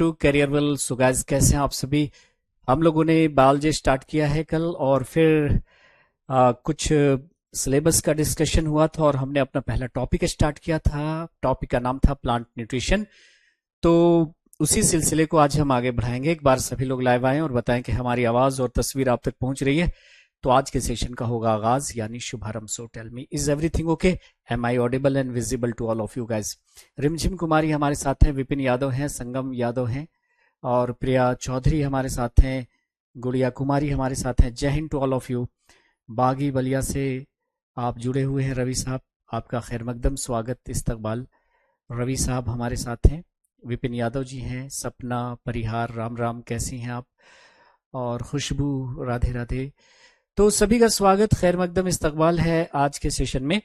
To कैरियरवेल। So guys, कैसे हैं आप सभी। हम लोगों ने बायोलॉजी स्टार्ट किया है कल, और फिर कुछ सिलेबस का डिस्कशन हुआ था और हमने अपना पहला टॉपिक स्टार्ट किया था। टॉपिक का नाम था प्लांट न्यूट्रिशन। तो उसी सिलसिले को आज हम आगे बढ़ाएंगे। एक बार सभी लोग लाइव आएं और बताएं कि हमारी आवाज और तस्वीर आप तक पहुंच रही है। तो आज के सेशन का होगा आगाज, यानी शुभारंभ। So tell me, is everything okay? Am I audible and visible to all of you guys? Rimjhim Kumari हमारे साथ हैं, विपिन यादव हैं, संगम यादव हैं, और प्रिया चौधरी हमारे साथ हैं, गुड़िया कुमारी हमारे साथ हैं। जय हिंद टू ऑल ऑफ यू। बागी बलिया से आप जुड़े हुए हैं रवि साहब, आपका खैर मकदम स्वागत, इस्तकबाल। रवि साहब हमारे साथ हैं, विपिन यादव जी हैं, सपना परिहार, राम राम, कैसी हैं आप? और खुशबू, राधे राधे। तो सभी का स्वागत, खैर मकदम, इस्तकबाल है आज के सेशन में।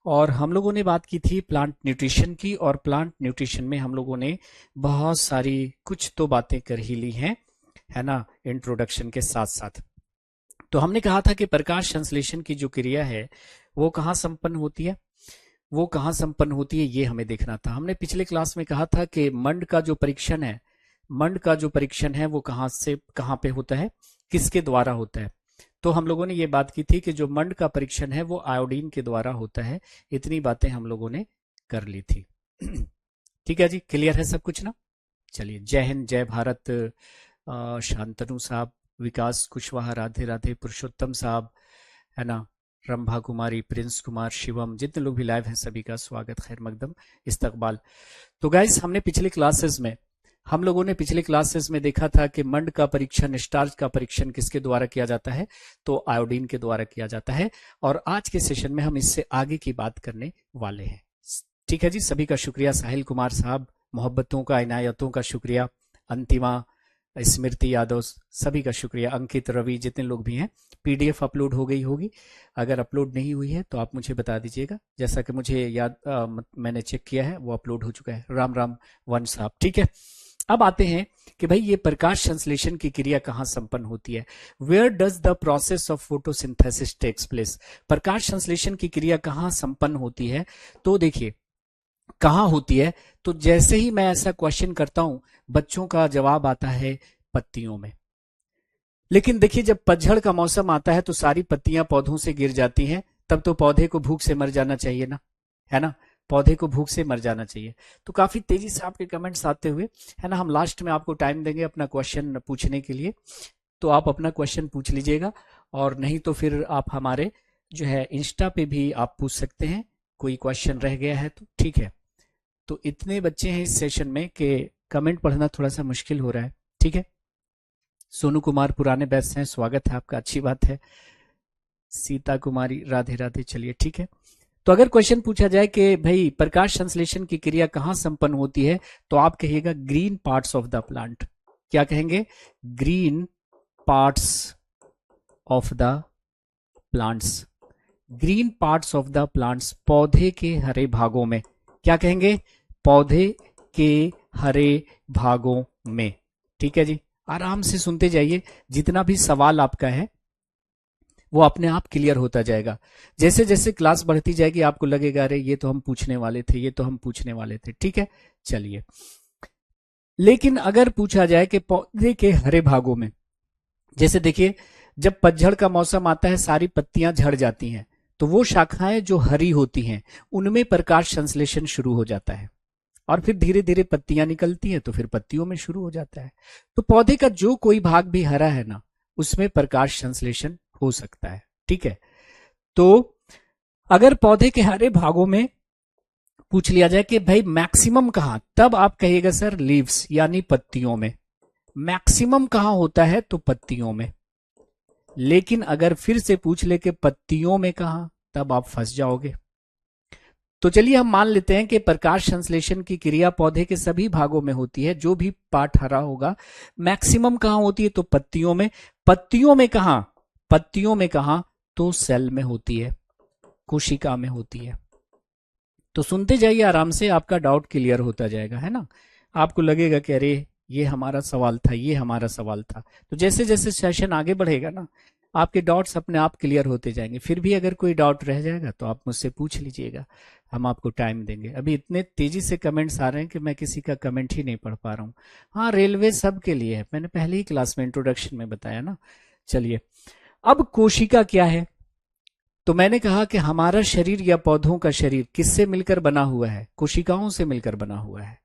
और हम लोगों ने बात की थी प्लांट न्यूट्रिशन की, और प्लांट न्यूट्रिशन में हम लोगों ने बहुत सारी कुछ तो बातें कर ही ली हैं, है ना, इंट्रोडक्शन के साथ साथ। तो हमने कहा था कि प्रकाश संश्लेषण की जो क्रिया है वो कहाँ संपन्न होती है, वो कहाँ संपन्न होती है, ये हमें देखना था। हमने पिछले क्लास में कहा था कि मंड का जो परीक्षण है, मंड का जो परीक्षण है वो कहाँ से कहाँ पे होता है, किसके द्वारा होता है। तो हम लोगों ने ये बात की थी कि जो मंड का परीक्षण है वो आयोडीन के द्वारा होता है। इतनी बातें हम लोगों ने कर ली थी। ठीक है जी, क्लियर है सब कुछ ना? चलिए, जय हिंद, जय भारत। शांतनु साहब, विकास कुशवाहा, राधे राधे, पुरुषोत्तम साहब, है ना, रंभा कुमारी, प्रिंस कुमार, शिवम, जितने लोग भी लाइव हैं सभी का स्वागत, खैर मकदम, इस्तकबाल। तो गाइस, हम लोगों ने पिछले क्लासेस में देखा था कि मंड का परीक्षण, स्टार्च का परीक्षण किसके द्वारा किया जाता है, तो आयोडीन के द्वारा किया जाता है। और आज के सेशन में हम इससे आगे की बात करने वाले हैं। ठीक है जी, सभी का शुक्रिया। साहिल कुमार साहब, मोहब्बतों का, इनायतों का शुक्रिया। अंतिमा, स्मृति यादव, सभी का शुक्रिया। अंकित, रवि, जितने लोग भी हैं। पीडीएफ अपलोड हो गई होगी, अगर अपलोड नहीं हुई है तो आप मुझे बता दीजिएगा। जैसा कि मुझे याद, मैंने चेक किया है, वो अपलोड हो चुका है। राम राम वन साहब, ठीक है। अब आते हैं कि भाई ये प्रकाश संश्लेषण की क्रिया कहां संपन्न होती है। Where does the process of photosynthesis takes place. प्रकाश संश्लेषण की क्रिया कहां संपन्न होती है, तो देखिए कहां होती है। तो जैसे ही मैं ऐसा क्वेश्चन करता हूं, बच्चों का जवाब आता है पत्तियों में। लेकिन देखिए, जब पतझड़ का मौसम आता है तो सारी पत्तियां पौधों से गिर जाती हैं, तब तो पौधे को भूख से मर जाना चाहिए ना, है ना, पौधे को भूख से मर जाना चाहिए। तो काफी तेजी से आपके कमेंट्स आते हुए, है ना, हम लास्ट में आपको टाइम देंगे अपना क्वेश्चन पूछने के लिए, तो आप अपना क्वेश्चन पूछ लीजिएगा। और नहीं तो फिर आप हमारे जो है इंस्टा पे भी आप पूछ सकते हैं, कोई क्वेश्चन रह गया है तो, ठीक है। तो इतने बच्चे हैं इस सेशन में कि कमेंट पढ़ना थोड़ा सा मुश्किल हो रहा है, ठीक है। सोनू कुमार पुराने बैच से हैं, स्वागत है आपका, अच्छी बात है। सीता कुमारी, राधे राधे, चलिए ठीक है। तो अगर क्वेश्चन पूछा जाए कि भाई प्रकाश संश्लेषण की क्रिया कहां संपन्न होती है, तो आप कहिएगा green parts of the plant. क्या कहेंगे? Green parts of the plants. Green parts of the plants, पौधे के हरे भागों में। क्या कहेंगे? पौधे के हरे भागों में। ठीक है जी, आराम से सुनते जाइए, जितना भी सवाल आपका है वो अपने आप क्लियर होता जाएगा। जैसे जैसे क्लास बढ़ती जाएगी आपको लगेगा अरे ये तो हम पूछने वाले थे, ये तो हम पूछने वाले थे, ठीक है। चलिए, लेकिन अगर पूछा जाए कि पौधे के हरे भागों में, जैसे देखिए जब पतझड़ का मौसम आता है सारी पत्तियां झड़ जाती हैं, तो वो शाखाएं जो हरी होती हैं उनमें प्रकाश संश्लेषण शुरू हो जाता है, और फिर धीरे धीरे पत्तियां निकलती हैं तो फिर पत्तियों में शुरू हो जाता है। तो पौधे का जो कोई भाग भी हरा है ना, उसमें प्रकाश संश्लेषण हो सकता है, ठीक है। तो अगर पौधे के हरे भागों में पूछ लिया जाए कि भाई मैक्सिमम कहां, तब आप कहिएगा सर लीव्स, यानी पत्तियों में। मैक्सिमम कहां होता है, तो पत्तियों में। लेकिन अगर फिर से पूछ ले कि पत्तियों में कहां, तब आप फंस जाओगे। तो चलिए हम मान लेते हैं कि प्रकाश संश्लेषण की क्रिया पौधे के सभी भागों में होती है, जो भी पार्ट हरा होगा। मैक्सिमम कहां होती है, तो पत्तियों में। पत्तियों में कहां, पत्तियों में कहां, तो सेल में होती है, कोशिका में होती है। तो सुनते जाइए आराम से, आपका डाउट क्लियर होता जाएगा, है ना। आपको लगेगा कि अरे ये हमारा सवाल था, ये हमारा सवाल था। तो जैसे जैसे सेशन आगे बढ़ेगा ना, आपके डाउट्स अपने आप क्लियर होते जाएंगे। फिर भी अगर कोई डाउट रह जाएगा तो आप मुझसे पूछ लीजिएगा, हम आपको टाइम देंगे। अभी इतने तेजी से कमेंट्स आ रहे हैं कि मैं किसी का कमेंट ही नहीं पढ़ पा रहा हूँ। हाँ, रेलवे सब के लिए है, मैंने पहले ही क्लास में इंट्रोडक्शन में बताया ना। चलिए, अब कोशिका क्या है? तो मैंने कहा कि हमारा शरीर या पौधों का शरीर किससे मिलकर बना हुआ है? कोशिकाओं से मिलकर बना हुआ है।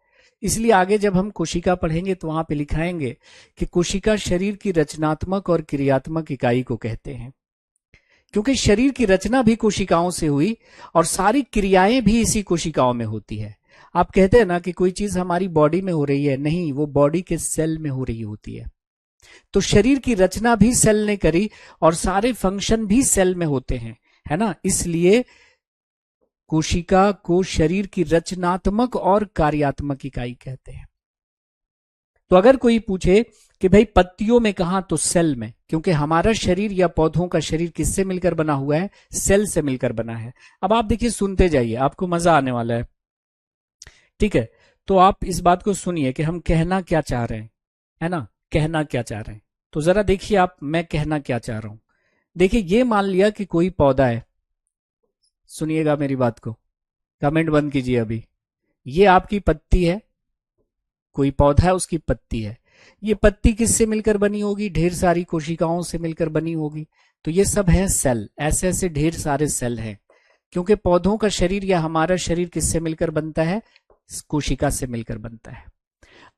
इसलिए आगे जब हम कोशिका पढ़ेंगे तो वहां पे लिखाएंगे कि कोशिका शरीर की रचनात्मक और क्रियात्मक इकाई को कहते हैं, क्योंकि शरीर की रचना भी कोशिकाओं से हुई और सारी क्रियाएं भी इसी कोशिकाओं में होती है। आप कहते हैं ना कि कोई चीज हमारी बॉडी में हो रही है, नहीं, वो बॉडी के सेल में हो रही होती है। तो शरीर की रचना भी सेल ने करी और सारे फंक्शन भी सेल में होते हैं, है ना। इसलिए कोशिका को शरीर की रचनात्मक और कार्यात्मक इकाई कहते हैं। तो अगर कोई पूछे कि भाई पत्तियों में कहां, तो सेल में, क्योंकि हमारा शरीर या पौधों का शरीर किससे मिलकर बना हुआ है? सेल से मिलकर बना है। अब आप देखिए, सुनते जाइए, आपको मजा आने वाला है, ठीक है। तो आप इस बात को सुनिए कि हम कहना क्या चाह रहे हैं, है ना, कहना क्या चाह रहे हैं। तो जरा देखिए आप, मैं कहना क्या चाह रहा हूं। देखिए, ये मान लिया कि कोई पौधा है, सुनिएगा मेरी बात को, कमेंट बंद कीजिए अभी। ये आपकी पत्ती है, कोई पौधा है, उसकी पत्ती है। ये पत्ती किससे मिलकर बनी होगी? ढेर सारी कोशिकाओं से मिलकर बनी होगी। तो ये सब है सेल, ऐसे ऐसे ढेर सारे सेल हैं, क्योंकि पौधों का शरीर या हमारा शरीर किससे मिलकर बनता है? कोशिका से मिलकर बनता है।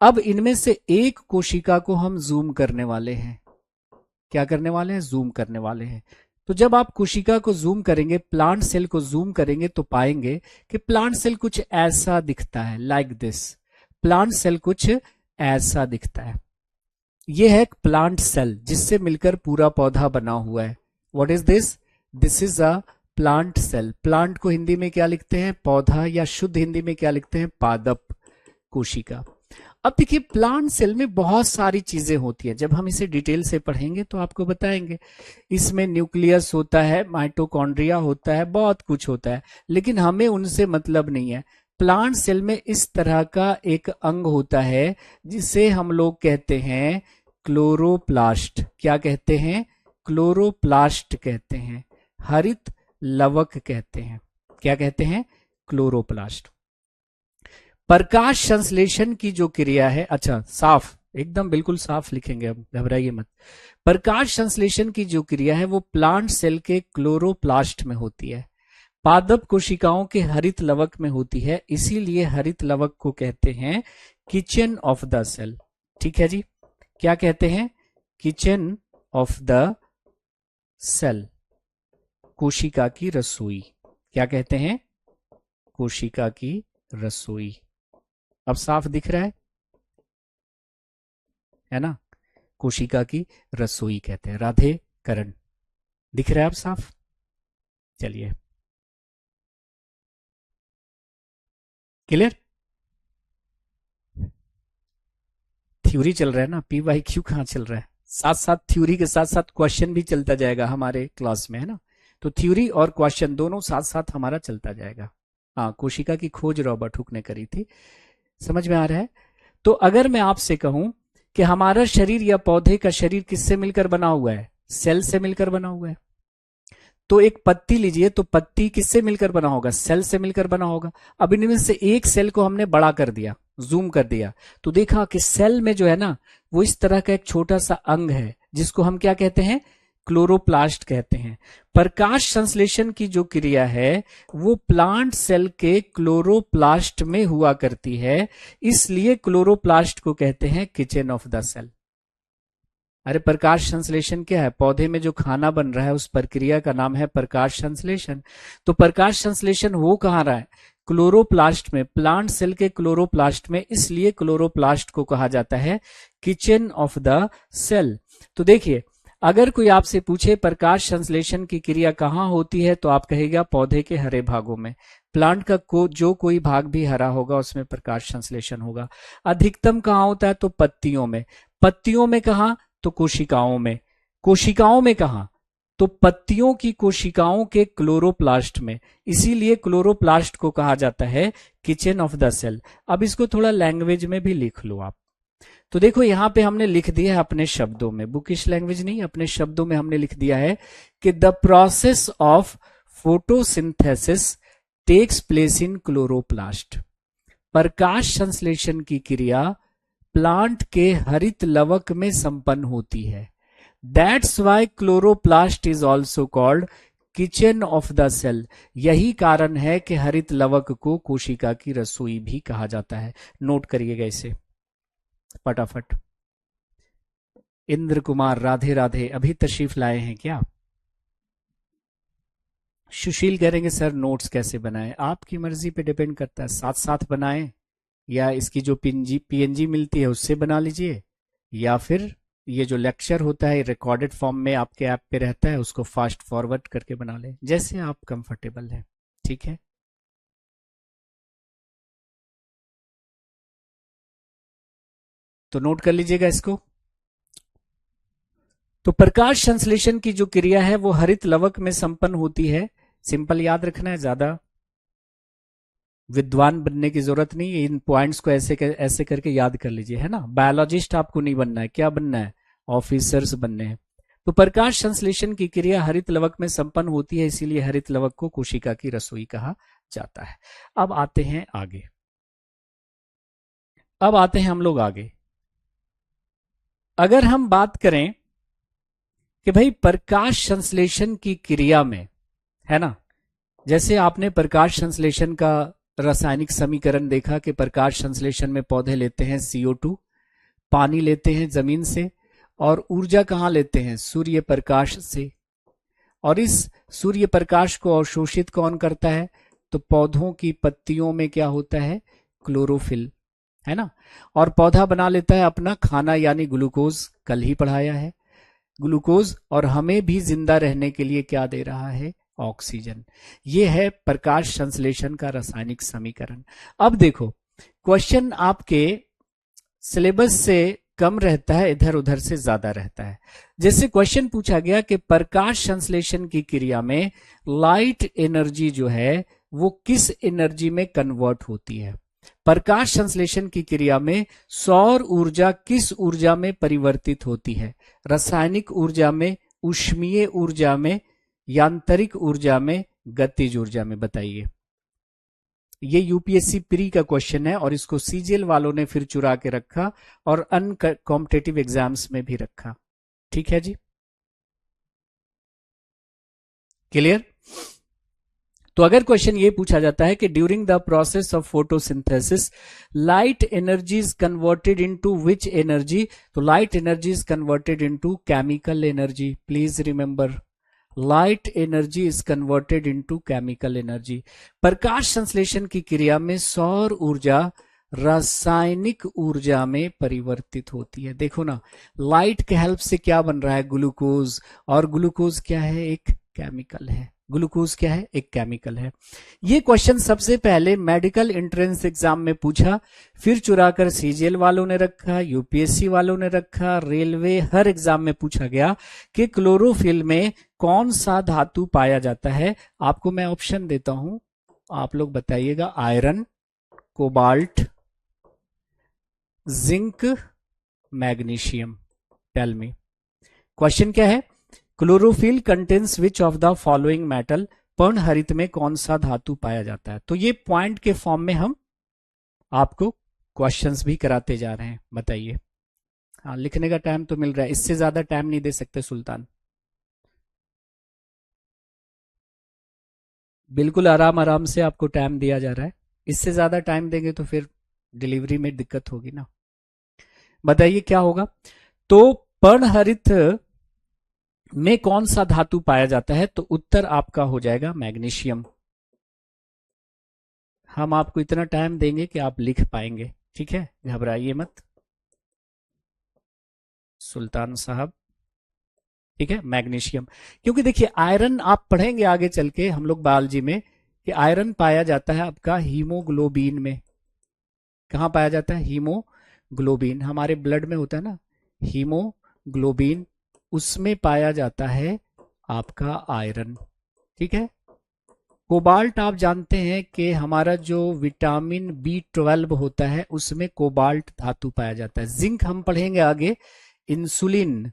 अब इनमें से एक कोशिका को हम जूम करने वाले हैं। क्या करने वाले हैं? जूम करने वाले हैं। तो जब आप कोशिका को जूम करेंगे, प्लांट सेल को जूम करेंगे, तो पाएंगे कि प्लांट सेल कुछ ऐसा दिखता है, लाइक दिस। प्लांट सेल कुछ ऐसा दिखता है। यह है प्लांट सेल, जिससे मिलकर पूरा पौधा बना हुआ है। What is this? This is a plant cell. Plant को हिंदी में क्या लिखते हैं? पौधा, या शुद्ध हिंदी में क्या लिखते हैं? पादप, कोशिका। अब देखिए, प्लांट सेल में बहुत सारी चीजें होती हैं, जब हम इसे डिटेल से पढ़ेंगे तो आपको बताएंगे। इसमें न्यूक्लियस होता है, माइटोकॉन्ड्रिया होता है, बहुत कुछ होता है, लेकिन हमें उनसे मतलब नहीं है। प्लांट सेल में इस तरह का एक अंग होता है जिसे हम लोग कहते हैं क्लोरोप्लास्ट। क्या कहते हैं? क्लोरोप्लास्ट कहते हैं, हरित लवक कहते हैं। क्या कहते हैं? क्लोरोप्लास्ट। प्रकाश संश्लेषण की जो क्रिया है, अच्छा साफ, एकदम बिल्कुल साफ लिखेंगे, अब घबराइए मत। प्रकाश संश्लेषण की जो क्रिया है वो प्लांट सेल के क्लोरोप्लास्ट में होती है, पादप कोशिकाओं के हरित लवक में होती है। इसीलिए हरित लवक को कहते हैं किचन ऑफ द सेल। ठीक है जी, क्या कहते हैं? किचन ऑफ द सेल, कोशिका की रसोई। क्या कहते हैं? कोशिका की रसोई। अब साफ दिख रहा है ना? कोशिका की रसोई कहते हैं। राधे करण, दिख रहा है अब साफ? चलिए, क्लियर? थ्योरी चल रहा है ना, PYQ कहाँ चल रहा है? साथ साथ थ्योरी के साथ साथ क्वेश्चन भी चलता जाएगा हमारे क्लास में, है ना। तो थ्योरी और क्वेश्चन दोनों साथ साथ हमारा चलता जाएगा। हाँ, कोशिका की खोज रॉबर्ट हुक ने करी थी, समझ में आ रहा है? तो अगर मैं आपसे कहूं कि हमारा शरीर या पौधे का शरीर किससे मिलकर बना हुआ है? सेल से मिलकर बना हुआ है। तो एक पत्ती लीजिए, तो पत्ती किससे मिलकर बना होगा? सेल से मिलकर बना होगा। अब इनमें से एक सेल को हमने बड़ा कर दिया, जूम कर दिया, तो देखा कि सेल में जो है ना, वो इस तरह का एक छोटा सा अंग है जिसको हम क्या कहते हैं? क्लोरोप्लास्ट कहते हैं। प्रकाश संश्लेषण की जो क्रिया है वो प्लांट सेल के क्लोरोप्लास्ट में हुआ करती है, इसलिए क्लोरोप्लास्ट को कहते हैं किचन ऑफ द सेल। अरे प्रकाश संश्लेषण क्या है? पौधे में जो खाना बन रहा है उस प्रक्रिया का नाम है प्रकाश संश्लेषण। तो प्रकाश संश्लेषण हो कहाँ रहा है? क्लोरोप्लास्ट में, प्लांट सेल के क्लोरोप्लास्ट में, इसलिए क्लोरोप्लास्ट को कहा जाता है किचन ऑफ द सेल। तो देखिए, अगर कोई आपसे पूछे प्रकाश संश्लेषण की क्रिया कहाँ होती है, तो आप कहेगा पौधे के हरे भागों में। प्लांट का जो कोई भाग भी हरा होगा उसमें प्रकाश संश्लेषण होगा। अधिकतम कहाँ होता है? तो पत्तियों में। पत्तियों में कहाँ? तो कोशिकाओं में। कोशिकाओं में कहाँ? तो पत्तियों की कोशिकाओं के क्लोरोप्लास्ट में। इसीलिए क्लोरोप्लास्ट को कहा जाता है किचन ऑफ द सेल। अब इसको थोड़ा लैंग्वेज में भी लिख लो आप। तो देखो, यहां पे हमने लिख दिया है अपने शब्दों में, बुकिश लैंग्वेज नहीं, अपने शब्दों में हमने लिख दिया है कि the process of photosynthesis takes place in chloroplast. प्रकाश संश्लेषण की क्रिया प्लांट के हरित लवक में संपन्न होती है। That's why chloroplast is also called kitchen of the cell. यही कारण है कि हरित लवक को कोशिका की रसोई भी कहा जाता है। नोट करिएगा इसे फटाफट। इंद्र कुमार राधे राधे, अभी तशरीफ लाए हैं क्या? सुशील करेंगे सर नोट्स कैसे बनाएं? आपकी मर्जी पे डिपेंड करता है, साथ साथ बनाएं या इसकी जो पीएनजी मिलती है उससे बना लीजिए, या फिर ये जो लेक्चर होता है रिकॉर्डेड फॉर्म में आपके ऐप पे रहता है उसको फास्ट फॉरवर्ड करके बना लें, जैसे आप कंफर्टेबल हैं। ठीक है, तो नोट कर लीजिएगा इसको। तो प्रकाश संश्लेषण की जो क्रिया है वो हरित लवक में संपन्न होती है। सिंपल याद रखना है, ज्यादा विद्वान बनने की जरूरत नहीं है, इन पॉइंट्स को ऐसे करके याद कर लीजिए, है ना। बायोलॉजिस्ट आपको नहीं बनना है, क्या बनना है? ऑफिसर्स बनने हैं। तो प्रकाश संश्लेषण की क्रिया हरित लवक में संपन्न होती है, इसीलिए हरित लवक को कोशिका की रसोई कहा जाता है। अब आते हैं आगे, अब आते हैं हम लोग आगे। अगर हम बात करें कि भाई प्रकाश संश्लेषण की क्रिया में, है ना, जैसे आपने प्रकाश संश्लेषण का रासायनिक समीकरण देखा कि प्रकाश संश्लेषण में पौधे लेते हैं CO2, पानी लेते हैं जमीन से, और ऊर्जा कहां लेते हैं? सूर्य प्रकाश से। और इस सूर्य प्रकाश को अवशोषित कौन करता है? तो पौधों की पत्तियों में क्या होता है? क्लोरोफिल, है ना। और पौधा बना लेता है अपना खाना यानी ग्लूकोज, कल ही पढ़ाया है ग्लूकोज, और हमें भी जिंदा रहने के लिए क्या दे रहा है? ऑक्सीजन। ये है प्रकाश संश्लेषण का रासायनिक समीकरण। अब देखो, क्वेश्चन आपके सिलेबस से कम रहता है, इधर उधर से ज्यादा रहता है। जैसे क्वेश्चन पूछा गया कि प्रकाश संश्लेषण की क्रिया में लाइट एनर्जी जो है वो किस एनर्जी में कन्वर्ट होती है? प्रकाश संश्लेषण की क्रिया में सौर ऊर्जा किस ऊर्जा में परिवर्तित होती है? रासायनिक ऊर्जा में, ऊष्मीय ऊर्जा में, यांत्रिक ऊर्जा में, गतिज ऊर्जा में? बताइए। ये यूपीएससी प्री का क्वेश्चन है और इसको सीजीएल वालों ने फिर चुरा के रखा और अनकॉम्पिटिटिव एग्जाम्स में भी रखा। ठीक है जी, क्लियर? तो अगर क्वेश्चन ये पूछा जाता है कि during the process of photosynthesis light energy is converted into which energy? तो light energy is converted into chemical energy. Please remember, light energy is converted into chemical energy. प्रकाश संश्लेषण की क्रिया में सौर ऊर्जा रासायनिक ऊर्जा में परिवर्तित होती है। देखो ना, लाइट के हेल्प से क्या बन रहा है? ग्लूकोज, और ग्लूकोज क्या है? एक केमिकल है। ग्लूकोज क्या है? एक केमिकल है। ये क्वेश्चन सबसे पहले मेडिकल एंट्रेंस एग्जाम में पूछा, फिर चुराकर सीजीएल वालों ने रखा, यूपीएससी वालों ने रखा, रेलवे, हर एग्जाम में पूछा गया कि क्लोरोफिल में कौन सा धातु पाया जाता है। आपको मैं ऑप्शन देता हूं, आप लोग बताइएगा। Iron, cobalt, zinc, magnesium. Tell me, question क्या है? Chlorophyll contains which of the following metal? पर्णहरित में कौन सा धातु पाया जाता है? तो ये पॉइंट के फॉर्म में हम आपको क्वेश्चंस भी कराते जा रहे हैं। बताइए। हाँ, लिखने का टाइम तो मिल रहा है, इससे ज्यादा टाइम नहीं दे सकते सुल्तान। बिल्कुल आराम आराम से आपको टाइम दिया जा रहा है, इससे ज्यादा टाइम देंगे तो फिर डिलीवरी में दिक्कत होगी ना। बताइए क्या होगा? तो पर्णहरित में कौन सा धातु पाया जाता है? तो उत्तर आपका हो जाएगा मैग्नीशियम। हम आपको इतना टाइम देंगे कि आप लिख पाएंगे, ठीक है, घबराइए मत सुल्तान साहब। ठीक है, मैग्नीशियम। क्योंकि देखिए आयरन आप पढ़ेंगे आगे चल के हम लोग बायोलॉजी में कि आयरन पाया जाता है आपका हीमोग्लोबिन में। कहाँ पाया जाता है? हीमोग्लोबिन, हमारे ब्लड में होता है ना हीमोग्लोबिन, उसमें पाया जाता है आपका आयरन। ठीक है। कोबाल्ट आप जानते हैं कि हमारा जो विटामिन B12 होता है उसमें कोबाल्ट धातु पाया जाता है। जिंक हम पढ़ेंगे आगे, इंसुलिन,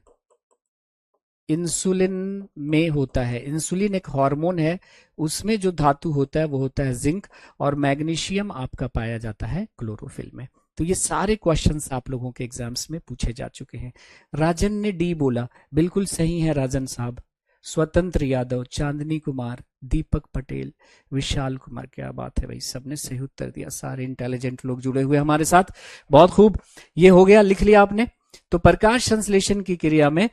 इंसुलिन में होता है। इंसुलिन एक हार्मोन है, उसमें जो धातु होता है वो होता है जिंक, और मैग्नीशियम आपका पाया जाता है क्लोरोफिल में। तो ये सारे क्वेश्चंस आप लोगों के एग्जाम्स में पूछे जा चुके हैं। राजन ने डी बोला, बिल्कुल सही है राजन साहब। स्वतंत्र यादव, चांदनी कुमार, दीपक पटेल, विशाल कुमार, क्या बात है भाई, सबने सही उत्तर दिया। सारे इंटेलिजेंट लोग जुड़े हुए हमारे साथ, बहुत खूब। ये हो गया, लिख लिया आपने। तो प्रकाश संश्लेषण की क्रिया में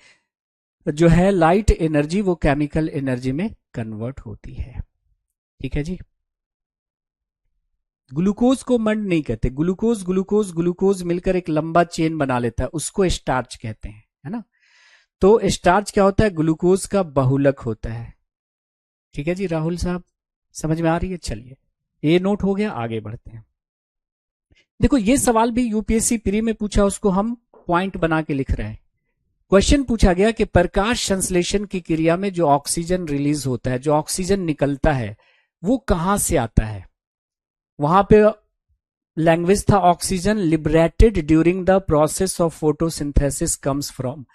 जो है लाइट एनर्जी वो केमिकल एनर्जी में कन्वर्ट होती है। ठीक है जी। ग्लूकोज को मंड नहीं कहते, ग्लूकोज ग्लूकोज ग्लूकोज मिलकर एक लंबा चेन बना लेता है, उसको स्टार्च कहते हैं, है ना। तो स्टार्च क्या होता है, ग्लूकोज का बहुलक होता है। ठीक है जी राहुल साहब, समझ में आ रही है। चलिए, ये नोट हो गया, आगे बढ़ते हैं। देखो ये सवाल भी यूपीएससी प्री में पूछा, उसको हम पॉइंट बना के लिख रहे हैं। क्वेश्चन पूछा गया कि प्रकाश संश्लेषण की क्रिया में जो ऑक्सीजन रिलीज होता है, जो ऑक्सीजन निकलता है, वो कहां से आता है। वहां पे लैंग्वेज था, oxygen liberated during the process of photosynthesis comes from.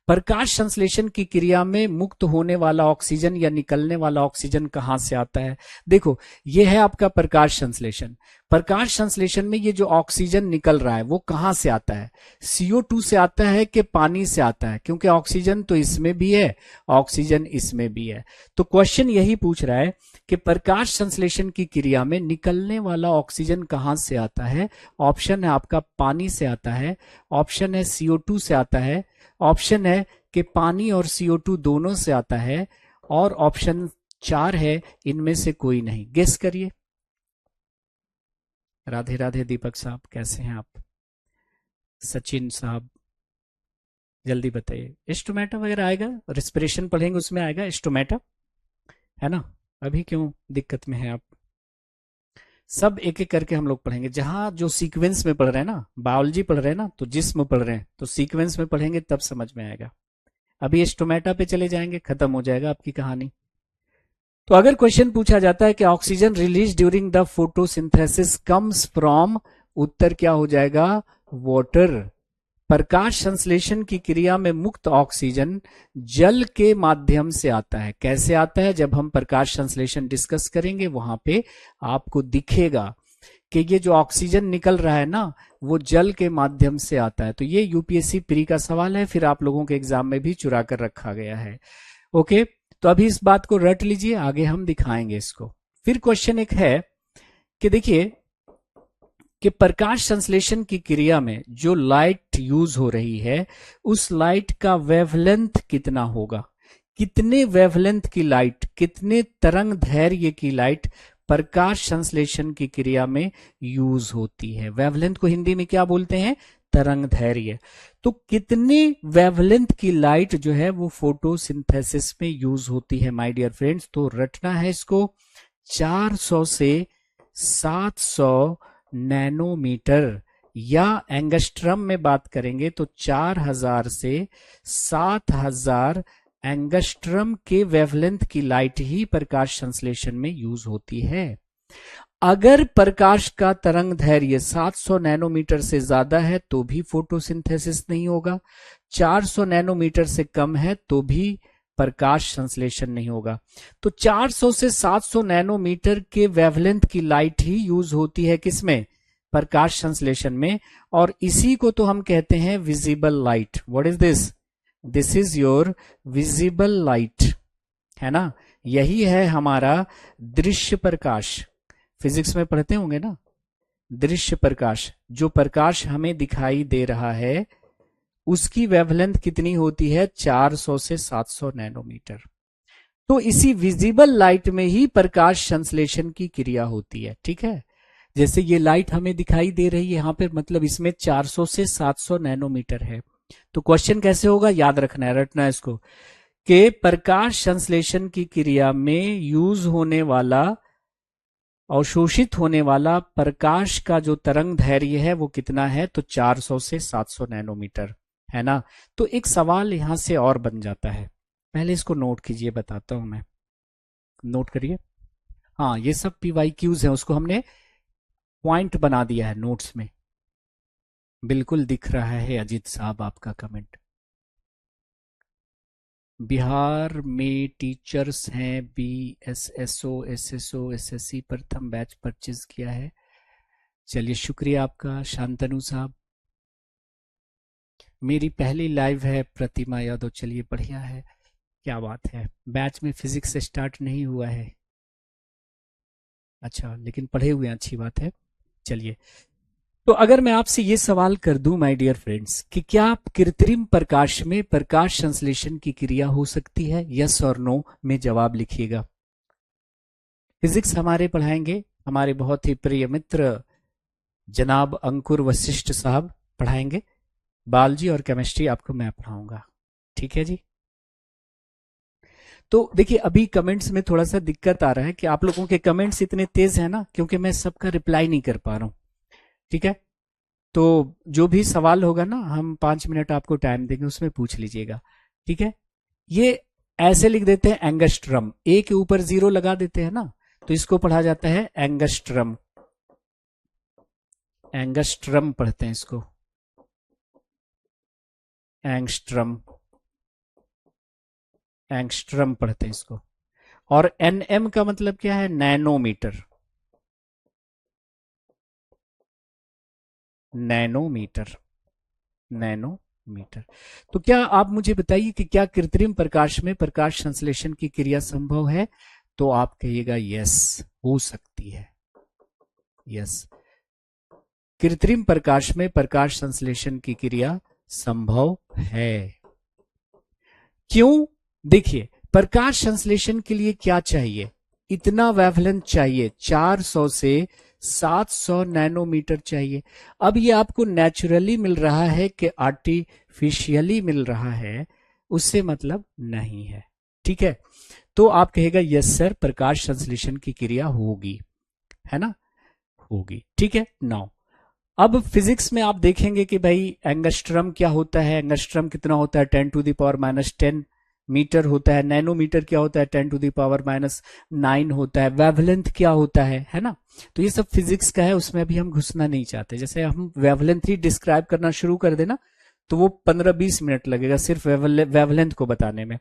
प्रकाश संश्लेषण की क्रिया में मुक्त होने वाला ऑक्सीजन या निकलने वाला ऑक्सीजन कहां से आता है। देखो ये है आपका प्रकाश संश्लेषण। प्रकाश संश्लेषण में ये जो ऑक्सीजन निकल रहा है वो कहां से आता है, CO2 से आता है कि पानी से आता है, क्योंकि ऑक्सीजन तो इसमें भी है, ऑक्सीजन इसमें भी है। तो क्वेश्चन यही पूछ रहा है कि प्रकाश संश्लेषण की क्रिया में निकलने वाला ऑक्सीजन कहां से आता है। ऑप्शन है आपका पानी से आता है, ऑप्शन है CO2 से आता है, ऑप्शन है कि पानी और CO2 दोनों से आता है, और ऑप्शन 4 है इनमें से कोई नहीं। गेस करिए। राधे राधे दीपक साहब, कैसे हैं आप। सचिन साहब जल्दी बताइए। एस्टोमेटा वगैरह आएगा, रेस्पिरेशन पढ़ेंगे उसमें आएगा एस्टोमेटा, है ना। अभी क्यों दिक्कत में है आप। सब एक एक करके हम लोग पढ़ेंगे, जहां जो सीक्वेंस में पढ़ रहे हैं ना, बायोलॉजी पढ़ रहे हैं ना, तो जिस्म पढ़ रहे हैं तो सीक्वेंस में पढ़ेंगे तब समझ में आएगा। अभी एस्टोमेटा पे चले जाएंगे, खत्म हो जाएगा आपकी कहानी। तो अगर क्वेश्चन पूछा जाता है कि oxygen release during the photosynthesis comes from, उत्तर क्या हो जाएगा, वाटर। प्रकाश संश्लेषण की क्रिया में मुक्त ऑक्सीजन जल के माध्यम से आता है। कैसे आता है, जब हम प्रकाश संश्लेषण डिस्कस करेंगे वहां पे आपको दिखेगा कि ये जो ऑक्सीजन निकल रहा है ना वो जल के माध्यम से आता है। तो ये यूपीएससी प्री का सवाल है, फिर आप लोगों के एग्जाम में भी चुरा कर रखा गया है। ओके, तो अभी इस बात को रट लीजिए, आगे हम दिखाएंगे इसको। फिर क्वेश्चन एक है कि देखिए कि प्रकाश संश्लेषण की क्रिया में जो लाइट यूज हो रही है उस लाइट का वेवलेंथ कितना होगा। कितने वेवलेंथ की लाइट, कितने तरंग दैर्घ्य की लाइट प्रकाश संश्लेषण की क्रिया में यूज होती है। वेवलेंथ को हिंदी में क्या बोलते हैं, तरंग दैर्घ्य। तो कितने वेवलेंथ की लाइट जो है वो फोटोसिंथेसिस में यूज होती है माय डियर फ्रेंड्स। तो रटना है इसको, 400 से 700 नैनोमीटर, या एंगस्ट्रम में बात करेंगे तो 4000 से 7000 एंगस्ट्रम के वेवलेंथ की लाइट ही प्रकाश संश्लेषण में यूज होती है। अगर प्रकाश का तरंग दैर्घ्य 700 नैनोमीटर से ज्यादा है तो भी फोटोसिंथेसिस नहीं होगा, 400 नैनोमीटर से कम है तो भी प्रकाश संश्लेषण नहीं होगा। तो 400 से 700 नैनोमीटर के वेवलेंथ की लाइट ही यूज होती है किसमें, प्रकाश संश्लेषण में। और इसी को तो हम कहते हैं visible light. What is this, this is your visible light, है ना। यही है हमारा दृश्य प्रकाश। फिजिक्स में पढ़ते होंगे ना, दृश्य प्रकाश, जो प्रकाश हमें दिखाई दे रहा है उसकी वेवलेंथ कितनी होती है, 400 से 700 नैनोमीटर। तो इसी विजिबल लाइट में ही प्रकाश संश्लेषण की क्रिया होती है। ठीक है, जैसे ये लाइट हमें दिखाई दे रही है यहां पर, मतलब इसमें 400 से 700 नैनोमीटर है। तो क्वेश्चन कैसे होगा, याद रखना है, रटना है इसको, कि प्रकाश संश्लेषण की क्रिया में यूज होने वाला, अवशोषित होने वाला प्रकाश का जो तरंग दैर्घ्य है वो कितना है, तो 400 से 700 नैनोमीटर, है ना। तो एक सवाल यहां से और बन जाता है, पहले इसको नोट कीजिए, बताता हूं मैं, नोट करिए। हाँ, ये सब PYQs है, उसको हमने पॉइंट बना दिया है नोट्स में। बिल्कुल दिख रहा है अजीत साहब आपका कमेंट। बिहार में टीचर्स हैं BSSO SSO SSC प्रथम बैच परचेज किया है। चलिए शुक्रिया आपका शांतनु साहब। मेरी पहली लाइव है प्रतिमा यादव। चलिए बढ़िया है, क्या बात है। बैच में फिजिक्स से स्टार्ट नहीं हुआ है, अच्छा, लेकिन पढ़े हुए हैं, अच्छी बात है। चलिए, तो अगर मैं आपसे ये सवाल कर दूं माय डियर फ्रेंड्स कि क्या कृत्रिम प्रकाश में प्रकाश संश्लेषण की क्रिया हो सकती है, यस और नो में जवाब लिखिएगा। फिजिक्स हमारे पढ़ाएंगे हमारे बहुत ही प्रिय मित्र जनाब अंकुर वशिष्ठ साहब पढ़ाएंगे। बायोलॉजी और केमिस्ट्री आपको मैं पढ़ाऊंगा, ठीक है जी। तो देखिए, अभी कमेंट्स में थोड़ा सा दिक्कत आ रहा है कि आप लोगों के कमेंट्स इतने तेज हैं ना, क्योंकि मैं सबका रिप्लाई नहीं कर पा रहा हूं, ठीक है। तो जो भी सवाल होगा ना, हम 5 मिनट आपको टाइम देंगे, उसमें पूछ लीजिएगा, ठीक है। ये ऐसे लिख देते हैं एंगस्ट्रम, ए के ऊपर 0 लगा देते हैं ना, तो इसको पढ़ा जाता है एंगस्ट्रम। एंगस्ट्रम पढ़ते हैं इसको, एंगस्ट्रम, एंगस्ट्रम पढ़ते हैं इसको। और एनएम का मतलब क्या है, नैनोमीटर, नैनोमीटर, नैनोमीटर। तो क्या आप मुझे बताइए कि क्या कृत्रिम प्रकाश में प्रकाश संश्लेषण की क्रिया संभव है? तो आप कहिएगा यस, हो सकती है, यस। कृत्रिम प्रकाश में प्रकाश संश्लेषण की क्रिया संभव है। क्यों? देखिए, प्रकाश संश्लेषण के लिए क्या चाहिए, इतना वेवलेंथ चाहिए, 400 से 700 नैनोमीटर चाहिए। अब ये आपको नेचुरली मिल रहा है कि आर्टिफिशियली मिल रहा है, उससे मतलब नहीं है, ठीक है। तो आप कहेगा यस सर, प्रकाश संश्लेषण की क्रिया होगी, है ना, होगी, ठीक है। नाउ अब फिजिक्स में आप देखेंगे कि भाई एंगस्ट्रम क्या होता है, एंगस्ट्रम कितना होता है, 10⁻⁻10 मीटर होता है। नैनोमीटर क्या होता है, 10⁻⁹ होता है। वेवलेंथ क्या होता है ना। तो ये सब फिजिक्स का है, उसमें अभी हम घुसना नहीं चाहते। जैसे हम वेवलेंथ ही डिस्क्राइब करना शुरू कर देना तो वो 15-20 मिनट लगेगा सिर्फ वेवलेंथ को बताने में।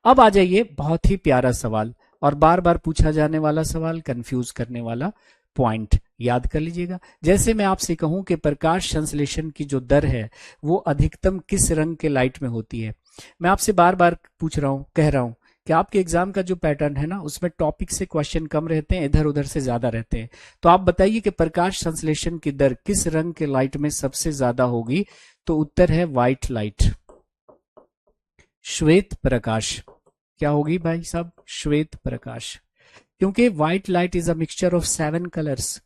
अब आ जाइए, बहुत ही प्यारा सवाल और बार बार पूछा जाने वाला सवाल, कंफ्यूज करने वाला पॉइंट याद कर लीजिएगा। जैसे मैं आपसे कहूं कि प्रकाश संश्लेषण की जो दर है वो अधिकतम किस रंग के लाइट में होती है। मैं आपसे बार बार पूछ रहा हूं, कह रहा हूं कि आपके एग्जाम का जो पैटर्न है ना, उसमें टॉपिक से क्वेश्चन कम रहते हैं, इधर उधर से ज्यादा रहते हैं। तो आप बताइए कि प्रकाश संश्लेषण की दर किस रंग के लाइट में सबसे ज्यादा होगी। तो उत्तर है व्हाइट लाइट, श्वेत प्रकाश। क्या होगी भाई साहब, श्वेत प्रकाश, क्योंकि white light is a mixture of 7 colours.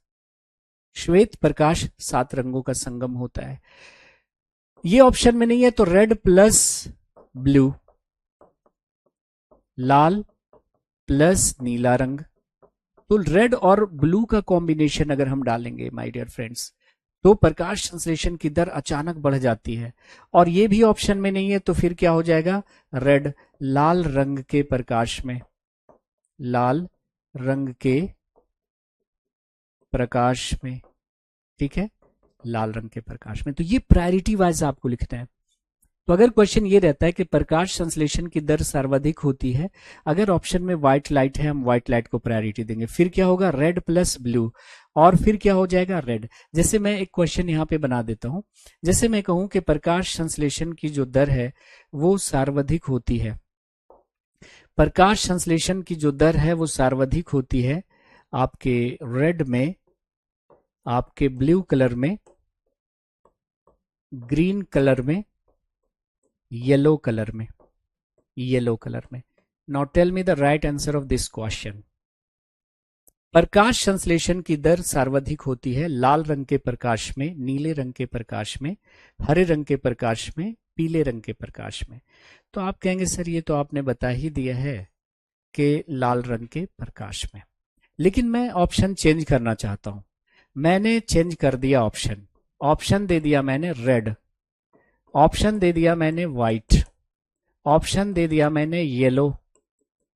श्वेत प्रकाश 7 रंगों का संगम होता है। ये ऑप्शन में नहीं है तो रेड प्लस ब्लू, लाल प्लस नीला रंग। तो रेड और ब्लू का कॉम्बिनेशन अगर हम डालेंगे माय डियर फ्रेंड्स, तो प्रकाश संश्लेषण की दर अचानक बढ़ जाती है। और ये भी ऑप्शन में नहीं है तो फिर क्या हो जाएगा, रेड, लाल रंग के प्रकाश में, लाल रंग के प्रकाश में, ठीक है, लाल रंग के प्रकाश में। तो ये प्रायोरिटी वाइज आपको लिखना है। तो अगर क्वेश्चन ये रहता है कि प्रकाश संश्लेषण की दर सर्वाधिक होती है, अगर ऑप्शन में व्हाइट लाइट है, हम व्हाइट लाइट को प्रायोरिटी देंगे। फिर क्या होगा, रेड प्लस ब्लू, और फिर क्या हो जाएगा, रेड। जैसे मैं एक क्वेश्चन यहां पे बना देता हूं, जैसे मैं कहूं कि प्रकाश संश्लेषण की जो दर है वो सर्वाधिक होती है, प्रकाश संश्लेषण की जो दर है वो सर्वाधिक होती है आपके रेड में, आपके ब्लू कलर में, ग्रीन कलर में, येलो कलर में, येलो कलर में। Now tell me the right answer of this question. प्रकाश संश्लेषण की दर सर्वाधिक होती है लाल रंग के प्रकाश में, नीले रंग के प्रकाश में, हरे रंग के प्रकाश में, पीले रंग के प्रकाश में। तो आप कहेंगे सर ये तो आपने बता ही दिया है कि लाल रंग के प्रकाश में, लेकिन मैं ऑप्शन चेंज करना चाहता हूं। मैंने चेंज कर दिया ऑप्शन, ऑप्शन दे दिया मैंने रेड, ऑप्शन दे दिया मैंने व्हाइट, ऑप्शन दे दिया मैंने येलो,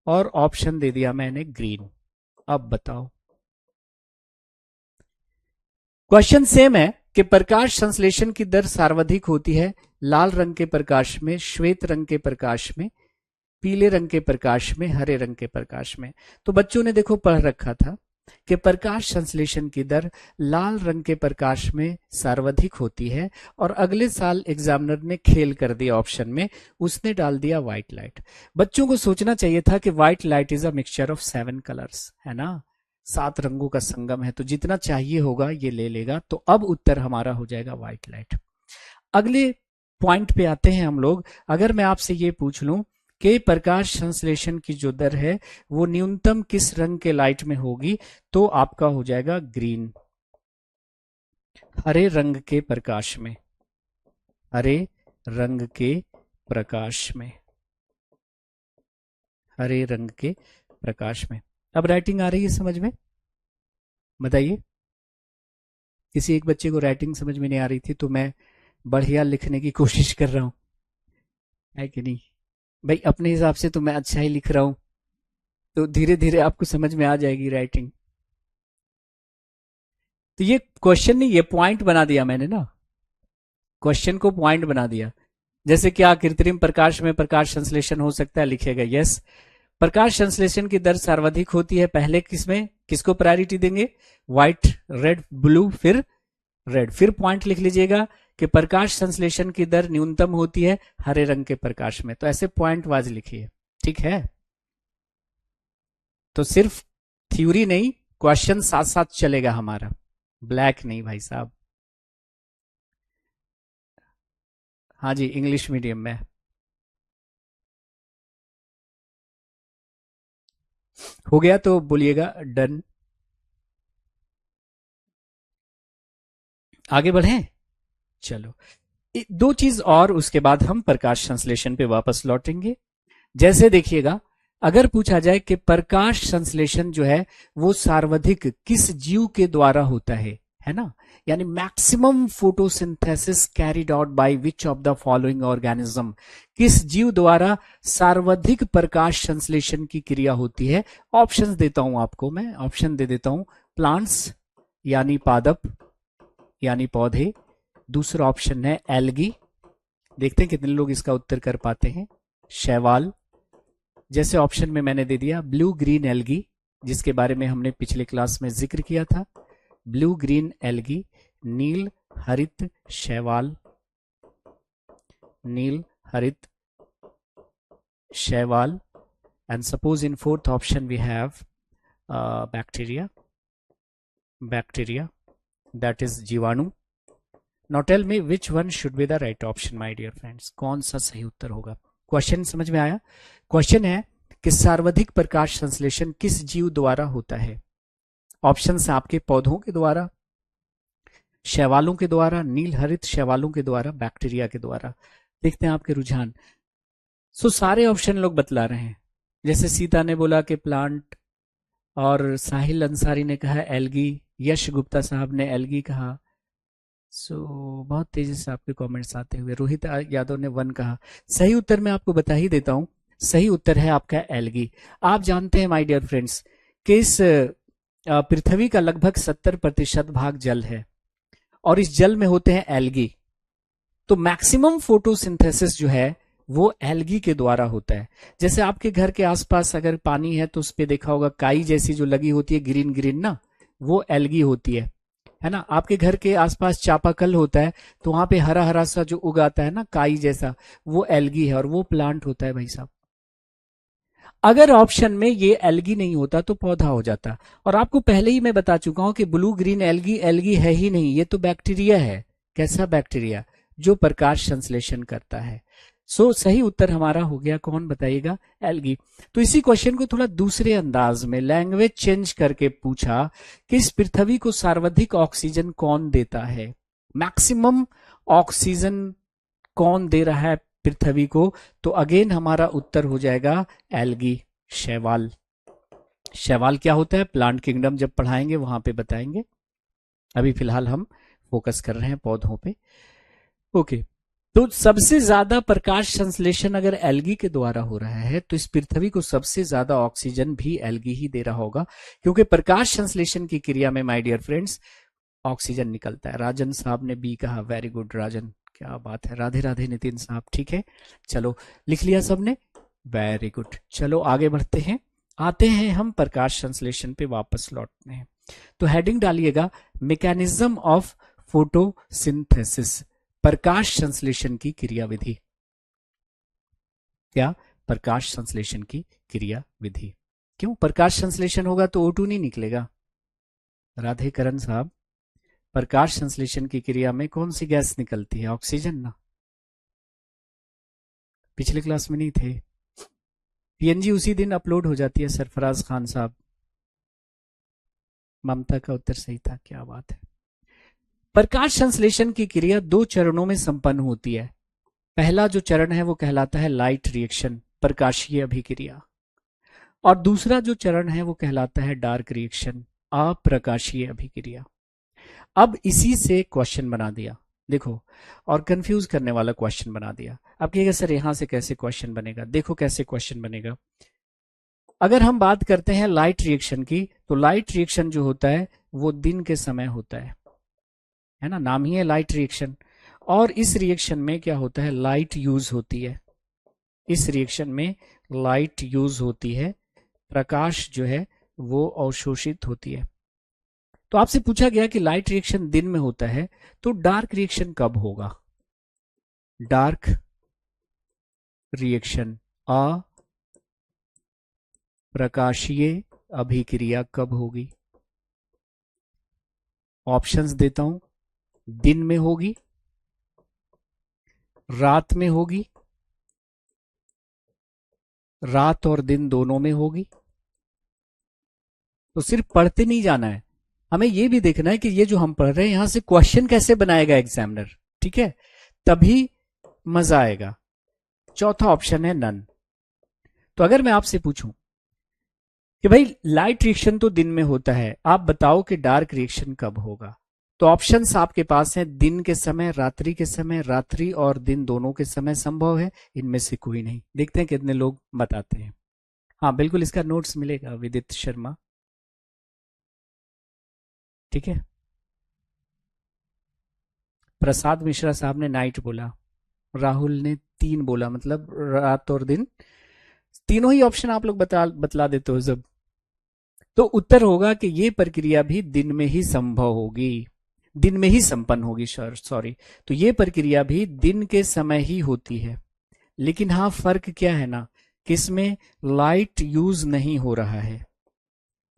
और ऑप्शन दे दिया मैंने ग्रीन। अब बताओ, क्वेश्चन सेम है कि प्रकाश संश्लेषण की दर सर्वाधिक होती है लाल रंग के प्रकाश में, श्वेत रंग के प्रकाश में, पीले रंग के प्रकाश में, हरे रंग के प्रकाश में। तो बच्चों ने देखो पढ़ रखा था कि प्रकाश संश्लेषण की दर लाल रंग के प्रकाश में सर्वाधिक होती है, और अगले साल एग्जामिनर ने खेल कर दिया ऑप्शन में, उसने डाल दिया व्हाइट लाइट। बच्चों को सोचना चाहिए था कि white light is a mixture of 7 colours, है ना, 7 रंगों का संगम है, तो जितना चाहिए होगा ये ले लेगा। तो अब उत्तर हमारा हो जाएगा व्हाइट लाइट। अगले पॉइंट पे आते हैं हम लोग। अगर मैं आपसे ये पूछ लूं कि प्रकाश संश्लेषण की जो दर है वो न्यूनतम किस रंग के लाइट में होगी, तो आपका हो जाएगा ग्रीन, हरे रंग के प्रकाश में, हरे रंग के प्रकाश में, हरे रंग के प्रकाश में। अब राइटिंग आ रही है समझ में? बताइए। किसी एक बच्चे को राइटिंग समझ में नहीं आ रही थी, तो मैं बढ़िया लिखने की कोशिश कर रहा हूं, है कि नहीं भाई? अपने हिसाब से तो मैं अच्छा ही लिख रहा हूं, तो धीरे धीरे आपको समझ में आ जाएगी राइटिंग। तो ये क्वेश्चन नहीं, ये पॉइंट बना दिया मैंने ना, क्वेश्चन को पॉइंट बना दिया। जैसे क्या कृत्रिम प्रकाश में प्रकाश संश्लेषण हो सकता है, लिखेगा यस। प्रकाश संश्लेषण की दर सर्वाधिक होती है पहले किसमें, किसको प्रायोरिटी देंगे? व्हाइट, रेड, ब्लू, फिर रेड। फिर पॉइंट लिख लीजिएगा कि प्रकाश संश्लेषण की दर न्यूनतम होती है हरे रंग के प्रकाश में। तो ऐसे पॉइंट वाइज लिखिए, ठीक है? तो सिर्फ थ्योरी नहीं, क्वेश्चन साथ साथ चलेगा हमारा, ब्लैक नहीं भाई साहब। हाँ जी, इंग्लिश मीडियम में। हो गया तो बोलिएगा डन। आगे बढ़ें, चलो। दो चीज और, उसके बाद हम प्रकाश संश्लेषण पे वापस लौटेंगे। जैसे देखिएगा, अगर पूछा जाए कि प्रकाश संश्लेषण जो है वो सर्वाधिक किस जीव के द्वारा होता है ना, यानी maximum photosynthesis carried out by which of the following organism, किस जीव द्वारा सर्वाधिक प्रकाश संश्लेषण की क्रिया होती है। ऑप्शंस देता हूं आपको, मैं ऑप्शन दे देता हूं। प्लांट्स यानी पादप यानी पौधे, दूसरा ऑप्शन है एल्गी, देखते हैं कितने लोग इसका उत्तर कर पाते हैं। शैवाल, जैसे ऑप्शन में मैंने दे दिया ब्लू ग्रीन एल्गी, जिसके बारे में हमने पिछले क्लास में जिक्र किया था। ब्लू ग्रीन एल्गी, नील हरित शैवाल, नील हरित शैवाल, and suppose in fourth option we have bacteria, bacteria that is जीवाणु। Now tell me which one should be the right option my dear friends, कौन सा सही उत्तर होगा? क्वेश्चन समझ में आया? क्वेश्चन है कि सर्वाधिक प्रकाश संश्लेषण किस जीव द्वारा होता है। ऑप्शन है आपके पौधों के द्वारा, शैवालों के द्वारा, नील हरित शैवालों के द्वारा, बैक्टीरिया के द्वारा। देखते हैं आपके रुझान। सो सारे ऑप्शन लोग बतला रहे हैं। जैसे सीता ने बोला कि प्लांट, और साहिल अंसारी ने कहा एल्गी, यश गुप्ता साहब ने एल्गी कहा। सो बहुत तेजी से आपके कमेंट्स आते हुए, रोहित यादव ने 1 कहा। सही उत्तर मैं आपको बता ही देता हूं, सही उत्तर है आपका एल्गी। आप जानते हैं माय डियर फ्रेंड्स कि इस पृथ्वी का लगभग 70% भाग जल है, और इस जल में होते हैं एल्गी। तो मैक्सिमम फोटोसिंथेसिस जो है वो एल्गी के द्वारा होता है। जैसे आपके घर के आसपास अगर पानी है तो उस पर देखा होगा काई जैसी जो लगी होती है, ग्रीन ग्रीन ना, वो एल्गी होती है ना। आपके घर के आसपास चापाकल होता है तो वहां पे हरा हरा सा जो उगाता है ना काई जैसा, वो एल्गी है, और वो प्लांट होता है भाई साहब। अगर ऑप्शन में ये एल्गी नहीं होता तो पौधा हो जाता। और आपको पहले ही मैं बता चुका हूं कि ब्लू ग्रीन एल्गी एल्गी है ही नहीं, ये तो बैक्टीरिया है। कैसा बैक्टीरिया? जो प्रकाश संश्लेषण करता है। सो सही उत्तर हमारा हो गया, कौन बताइएगा? एल्गी। तो इसी क्वेश्चन को थोड़ा दूसरे अंदाज में लैंग्वेज चेंज करके पूछा कि इस पृथ्वी को सर्वाधिक ऑक्सीजन कौन देता है, मैक्सिमम ऑक्सीजन कौन दे रहा है पृथ्वी को, तो अगेन हमारा उत्तर हो जाएगा एल्गी, शैवाल। शैवाल क्या होता है प्लांट किंगडम जब पढ़ाएंगे वहां पे बताएंगे, अभी फिलहाल हम फोकस कर रहे हैं पौधों पे। ओके, तो सबसे ज्यादा प्रकाश संश्लेषण अगर एल्गी के द्वारा हो रहा है तो इस पृथ्वी को सबसे ज्यादा ऑक्सीजन भी एल्गी ही दे रहा होगा, क्योंकि प्रकाश संश्लेषण की क्रिया में माय डियर फ्रेंड्स ऑक्सीजन निकलता है। राजन साहब ने बी कहा, वेरी गुड राजन, क्या बात है। राधे राधे नितिन साहब, ठीक है, चलो लिख लिया सबने। Very good. चलो आगे बढ़ते हैं, आते हैं हम प्रकाश संश्लेषण पे वापस लौटते हैं। तो हेडिंग डालिएगा मैकेनिज्म ऑफ फोटोसिंथेसिस, प्रकाश संश्लेषण की क्रियाविधि। क्या? प्रकाश संश्लेषण की क्रियाविधि। क्यों? प्रकाश संश्लेषण होगा तो O2 नहीं निकलेगा। राधे करण साहब, प्रकाश संश्लेषण की क्रिया में कौन सी गैस निकलती है? ऑक्सीजन ना। पिछले क्लास में नहीं थे? पीएनजी उसी दिन अपलोड हो जाती है सरफराज खान साहब। ममता का उत्तर सही था, क्या बात है। प्रकाश संश्लेषण की क्रिया 2 चरणों में संपन्न होती है। पहला जो चरण है वो कहलाता है लाइट रिएक्शन, प्रकाशीय अभिक्रिया, और दूसरा जो चरण है वो कहलाता है डार्क रिएक्शन, अप्रकाशीय अभिक्रिया। अब इसी से क्वेश्चन बना दिया, देखो, और कंफ्यूज करने वाला क्वेश्चन बना दिया। अब कहिएगा सर यहां से कैसे क्वेश्चन बनेगा? देखो कैसे क्वेश्चन बनेगा। अगर हम बात करते हैं लाइट रिएक्शन की, तो लाइट रिएक्शन जो होता है वो दिन के समय होता है ना, नाम ही है लाइट रिएक्शन। और इस रिएक्शन में क्या होता है? लाइट यूज होती है। इस रिएक्शन में लाइट यूज होती है, प्रकाश जो है वो अवशोषित होती है। तो आपसे पूछा गया कि लाइट रिएक्शन दिन में होता है, तो डार्क रिएक्शन कब होगा? डार्क रिएक्शन, अप्रकाशीय अभिक्रिया कब होगी? ऑप्शंस देता हूं, दिन में होगी, रात में होगी, रात और दिन दोनों में होगी। तो सिर्फ पढ़ते नहीं जाना है, हमें यह भी देखना है कि ये जो हम पढ़ रहे हैं यहां से क्वेश्चन कैसे बनाएगा एग्जामिनर, ठीक है, तभी मजा आएगा। चौथा ऑप्शन है नन। तो अगर मैं आपसे पूछूं कि भाई लाइट रिएक्शन तो दिन में होता है, आप बताओ कि डार्क रिएक्शन कब होगा, तो ऑप्शंस आपके पास हैं, दिन के समय, रात्रि के समय, रात्रि और दिन दोनों के समय संभव है, इनमें से कोई नहीं। देखते हैं कितने लोग बताते हैं। हाँ बिल्कुल, इसका नोट्स मिलेगा विदित शर्मा, ठीक है। प्रसाद मिश्रा साहब ने नाइट बोला, राहुल ने 3 बोला, मतलब रात और दिन, तीनों ही ऑप्शन आप लोग बतला देते हो जब। तो उत्तर होगा कि ये प्रक्रिया भी दिन में ही संभव होगी, दिन में ही संपन्न होगी, सॉरी। तो ये प्रक्रिया भी दिन के समय ही होती है, लेकिन हाँ फर्क क्या है ना, कि इसमें लाइट यूज नहीं हो रहा है,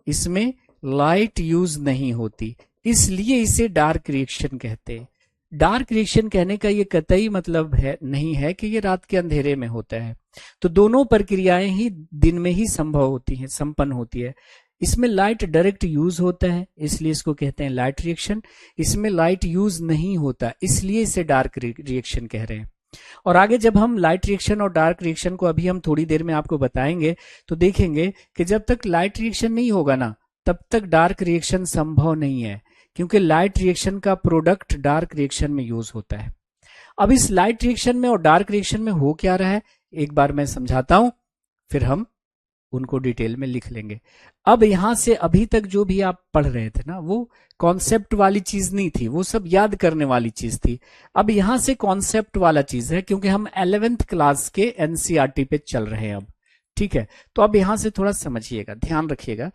इसमें लाइट यूज नहीं होती, इसलिए इसे डार्क रिएक्शन कहते हैं। डार्क रिएक्शन कहने का ये कतई मतलब है नहीं है कि ये रात के अंधेरे में होता है। तो दोनों प्रक्रियाएं ही दिन में ही संभव होती हैं, संपन्न होती है। इसमें लाइट डायरेक्ट यूज होता है, इसलिए इसको कहते हैं लाइट रिएक्शन। इसमें लाइट यूज नहीं होता, इसलिए इसे डार्क रिएक्शन कह रहे हैं। और आगे जब हम लाइट रिएक्शन और डार्क रिएक्शन को अभी हम थोड़ी देर में आपको बताएंगे, तो देखेंगे कि जब तक लाइट रिएक्शन नहीं होगा ना, तब तक डार्क रिएक्शन संभव नहीं है, क्योंकि लाइट रिएक्शन का प्रोडक्ट डार्क रिएक्शन में यूज होता है। अब इस लाइट रिएक्शन में और डार्क रिएक्शन में हो क्या रहा है, एक बार मैं समझाता हूं, फिर हम उनको डिटेल में लिख लेंगे। अब यहां से अभी तक जो भी आप पढ़ रहे थे ना, वो कॉन्सेप्ट वाली चीज नहीं थी, वो सब याद करने वाली चीज थी। अब यहां से कॉन्सेप्ट वाला चीज है, क्योंकि हम 11th क्लास के एनसीईआरटी पे चल रहे हैं अब, ठीक है। तो अब यहां से थोड़ा समझिएगा, ध्यान रखिएगा।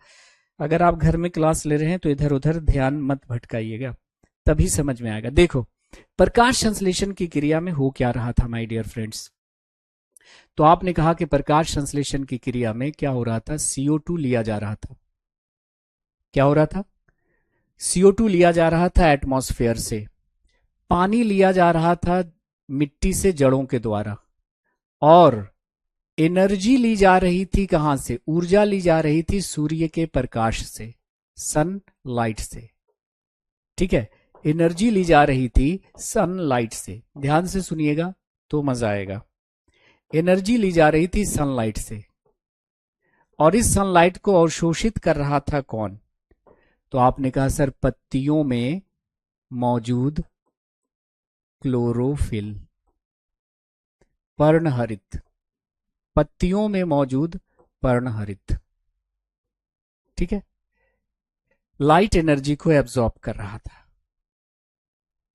अगर आप घर में क्लास ले रहे हैं तो इधर उधर ध्यान मत भटकाइएगा, तभी समझ में आएगा। देखो, प्रकाश संश्लेषण की क्रिया में हो क्या रहा था माय डियर फ्रेंड्स। तो आपने कहा कि प्रकाश संश्लेषण की क्रिया में क्या हो रहा था, CO2 लिया जा रहा था। क्या हो रहा था? CO2 लिया जा रहा था एटमॉस्फेयर से, पानी लिया जा रहा था मिट्टी से जड़ों के द्वारा, और एनर्जी ली जा रही थी कहां से? ऊर्जा ली जा रही थी सूर्य के प्रकाश से, सनलाइट से, ठीक है। एनर्जी ली जा रही थी सनलाइट से, ध्यान से सुनिएगा तो मजा आएगा। एनर्जी ली जा रही थी सनलाइट से, और इस सनलाइट को अवशोषित कर रहा था कौन? तो आपने कहा सर पत्तियों में मौजूद क्लोरोफिल, पर्णहरित, पत्तियों में मौजूद पर्णहरित, ठीक है, लाइट एनर्जी को एब्जॉर्ब कर रहा था,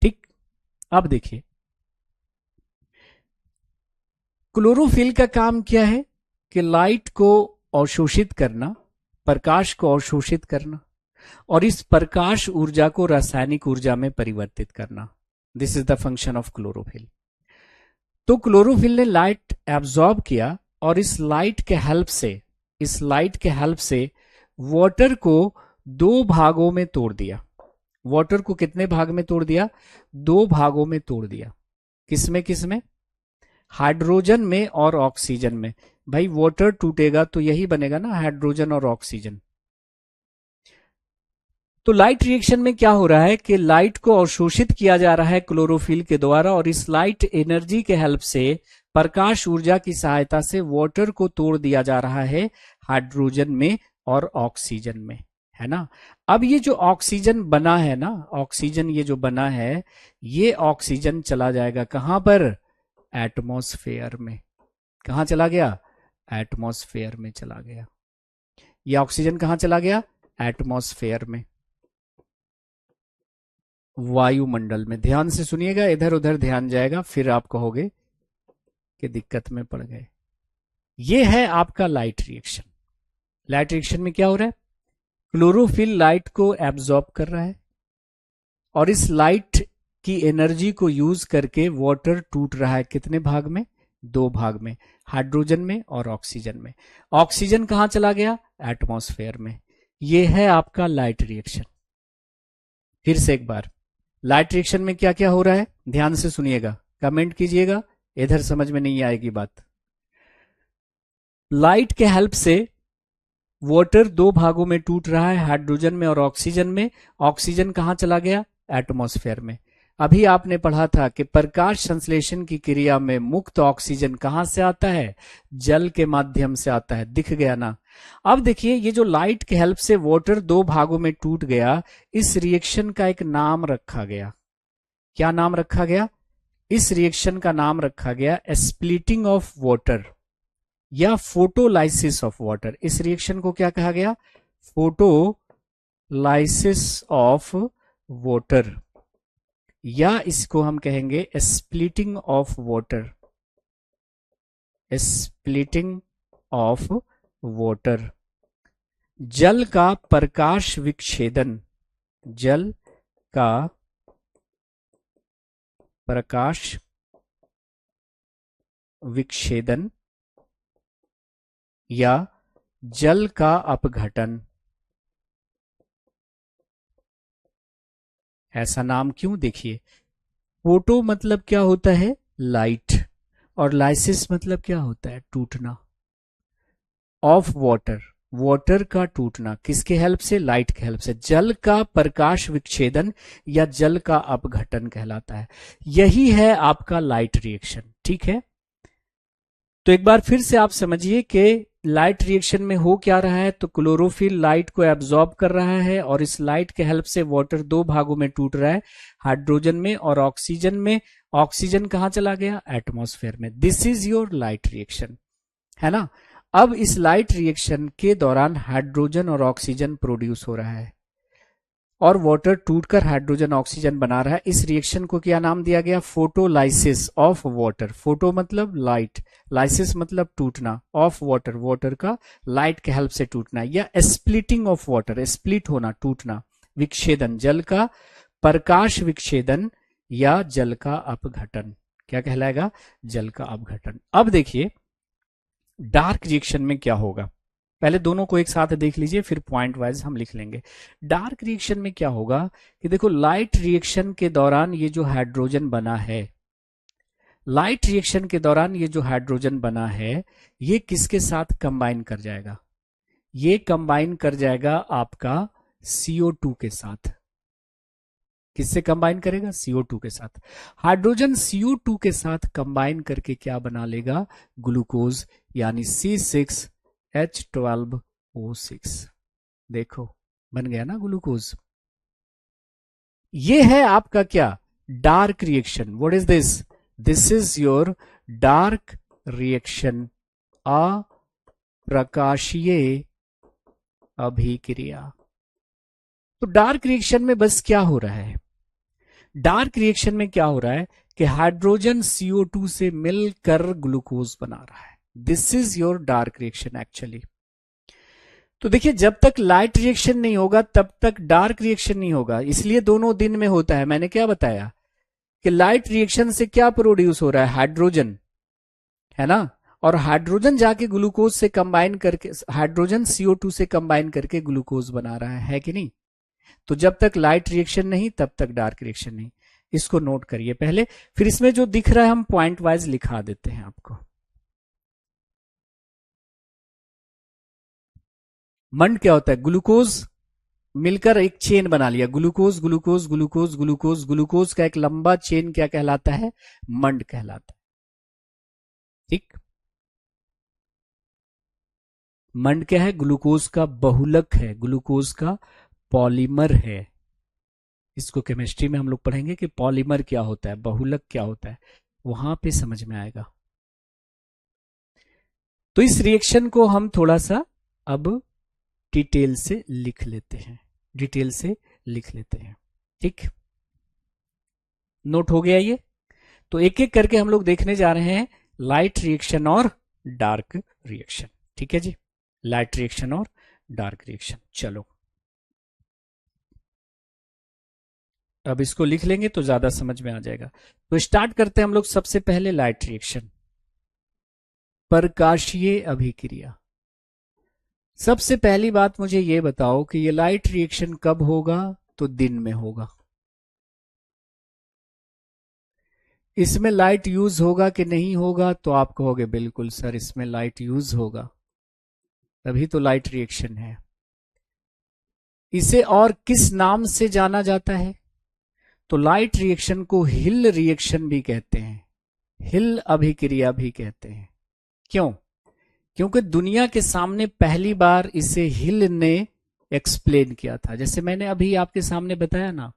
ठीक। अब देखिए क्लोरोफिल का काम क्या है? कि लाइट को अवशोषित करना, प्रकाश को अवशोषित करना और इस प्रकाश ऊर्जा को रासायनिक ऊर्जा में परिवर्तित करना। This is the function of chlorophyll. तो क्लोरोफिल ने लाइट एब्जॉर्ब किया और इस लाइट के हेल्प से वाटर को 2 भागों में तोड़ दिया। वाटर को कितने भाग में तोड़ दिया? 2 भागों में तोड़ दिया। किसमें किसमें? हाइड्रोजन में और ऑक्सीजन में। भाई वाटर टूटेगा तो यही बनेगा ना, हाइड्रोजन और ऑक्सीजन। तो लाइट रिएक्शन में क्या हो रहा है कि लाइट को अवशोषित किया जा रहा है क्लोरोफिल के द्वारा और इस लाइट एनर्जी के हेल्प से, प्रकाश ऊर्जा की सहायता से वाटर को तोड़ दिया जा रहा है हाइड्रोजन में और ऑक्सीजन में, है ना। अब ये जो ऑक्सीजन बना है ना, ऑक्सीजन ये जो बना है, ये ऑक्सीजन चला जाएगा कहां पर? एटमॉस्फेयर में। कहां चला गया? एटमॉस्फेयर में चला गया। ये ऑक्सीजन कहां चला गया? एटमॉस्फेयर में, वायुमंडल में। ध्यान से सुनिएगा, इधर उधर ध्यान जाएगा फिर आप कहोगे कि दिक्कत में पड़ गए। ये है आपका लाइट रिएक्शन। लाइट रिएक्शन में क्या हो रहा है? क्लोरोफिल लाइट को एब्जॉर्ब कर रहा है और इस लाइट की एनर्जी को यूज करके वाटर टूट रहा है। कितने भाग में? 2 भाग में, हाइड्रोजन में और ऑक्सीजन में। ऑक्सीजन कहां चला गया? एटमॉस्फेयर में। यह है आपका लाइट रिएक्शन। फिर से एक बार, लाइट रिएक्शन में क्या क्या हो रहा है ध्यान से सुनिएगा, कमेंट कीजिएगा, इधर समझ में नहीं आएगी बात। लाइट के हेल्प से वाटर 2 भागों में टूट रहा है, हाइड्रोजन में और ऑक्सीजन में। ऑक्सीजन कहां चला गया? एटमॉस्फेयर में। अभी आपने पढ़ा था कि प्रकाश संश्लेषण की क्रिया में मुक्त ऑक्सीजन कहां से आता है? जल के माध्यम से आता है। दिख गया ना। अब देखिए, ये जो लाइट के हेल्प से वाटर 2 भागों में टूट गया, इस रिएक्शन का एक नाम रखा गया। क्या नाम रखा गया? इस रिएक्शन का नाम रखा गया स्प्लिटिंग ऑफ वाटर या फोटोलाइसिस ऑफ वाटर। इस रिएक्शन को क्या कहा गया? फोटोलाइसिस ऑफ वाटर, या इसको हम कहेंगे splitting of water. Splitting of water. जल का प्रकाश विक्षेदन, जल का प्रकाश विक्षेदन या जल का अपघटन। ऐसा नाम क्यों? देखिए, फोटो मतलब क्या होता है? लाइट, और लाइसिस मतलब क्या होता है? टूटना। ऑफ वाटर, वाटर का टूटना। किसके हेल्प से? लाइट के हेल्प से। जल का प्रकाश विक्षेदन या जल का अपघटन कहलाता है। यही है आपका लाइट रिएक्शन। ठीक है, तो एक बार फिर से आप समझिए कि लाइट रिएक्शन में हो क्या रहा है। तो क्लोरोफिल लाइट को एब्जॉर्ब कर रहा है और इस लाइट के हेल्प से वाटर 2 भागों में टूट रहा है, हाइड्रोजन में और ऑक्सीजन में। ऑक्सीजन कहां चला गया? एटमॉस्फेयर में। This is your light reaction, है ना। अब इस लाइट रिएक्शन के दौरान हाइड्रोजन और ऑक्सीजन प्रोड्यूस हो रहा है और वाटर टूटकर हाइड्रोजन ऑक्सीजन बना रहा है। इस रिएक्शन को क्या नाम दिया गया? Photolysis of water. फोटो मतलब लाइट, लाइसिस मतलब टूटना, ऑफ वाटर, वाटर का लाइट के हेल्प से टूटना, या स्प्लिटिंग ऑफ वाटर, स्प्लिट होना, टूटना। विक्षेदन, जल का प्रकाश विक्षेदन या जल का अपघटन। क्या कहलाएगा? जल का अपघटन। अब देखिए, डार्क रिएक्शन में क्या होगा। पहले दोनों को एक साथ देख लीजिए, फिर पॉइंट वाइज हम लिख लेंगे। डार्क रिएक्शन में क्या होगा कि देखो, लाइट रिएक्शन के दौरान ये जो हाइड्रोजन बना है, लाइट रिएक्शन के दौरान ये जो हाइड्रोजन बना है, ये किसके साथ कंबाइन कर जाएगा? ये कंबाइन कर जाएगा आपका CO2 के साथ। किससे कंबाइन करेगा? CO2 के साथ। हाइड्रोजन CO2 के साथ कंबाइन करके क्या बना लेगा? ग्लूकोज, यानी C6H12O6। देखो, बन गया ना ग्लूकोज। ये है आपका क्या? Dark reaction. What is this? This is your dark reaction, अप्रकाशीय अभिक्रिया। तो डार्क रिएक्शन में बस क्या हो रहा है? डार्क रिएक्शन में क्या हो रहा है कि हाइड्रोजन CO2 से मिलकर ग्लूकोज बना रहा है। This is your dark reaction actually. तो देखिए, जब तक लाइट रिएक्शन नहीं होगा तब तक डार्क रिएक्शन नहीं होगा, इसलिए दोनों दिन में होता है। मैंने क्या बताया कि लाइट रिएक्शन से क्या प्रोड्यूस हो रहा है, हाइड्रोजन, है ना, और हाइड्रोजन जाके ग्लूकोज से कंबाइन करके, हाइड्रोजन CO2 से कंबाइन करके ग्लूकोज बना रहा है कि नहीं। तो जब तक लाइट रिएक्शन नहीं तब तक डार्क रिएक्शन नहीं, इसको नोट करिए पहले। फिर इसमें जो दिख रहा है हम पॉइंट वाइज लिखा देते हैं आपको। मंड क्या होता है, ग्लूकोज मिलकर एक चेन बना लिया, glucose glucose glucose glucose, glucose का एक लंबा चेन क्या कहलाता है, मंड कहलाता है। ठीक, मंड क्या है, ग्लूकोज का बहुलक है, ग्लूकोज का पॉलीमर है। इसको केमिस्ट्री में हम लोग पढ़ेंगे कि पॉलीमर क्या होता है, बहुलक क्या होता है, वहां पे समझ में आएगा। तो इस रिएक्शन को हम थोड़ा सा अब डिटेल से लिख लेते हैं, डिटेल से लिख लेते हैं। ठीक, नोट हो गया ये। तो एक एक करके हम लोग देखने जा रहे हैं लाइट रिएक्शन और डार्क रिएक्शन। ठीक है जी, लाइट रिएक्शन और डार्क रिएक्शन। चलो अब इसको लिख लेंगे तो ज्यादा समझ में आ जाएगा। तो स्टार्ट करते हैं हम लोग सबसे पहले लाइट रिएक्शन, प्रकाशीय अभिक्रिया। सबसे पहली बात मुझे ये बताओ कि ये लाइट रिएक्शन कब होगा, तो दिन में होगा। इसमें लाइट यूज होगा कि नहीं होगा, तो आप कहोगे बिल्कुल सर इसमें लाइट यूज होगा, तभी तो लाइट रिएक्शन है। इसे और किस नाम से जाना जाता है, तो लाइट रिएक्शन को हिल रिएक्शन भी कहते हैं, हिल अभिक्रिया भी कहते हैं। क्यों, क्योंकि दुनिया के सामने पहली बार इसे हिल ने एक्सप्लेन किया था। जैसे मैंने अभी आपके सामने बताया ना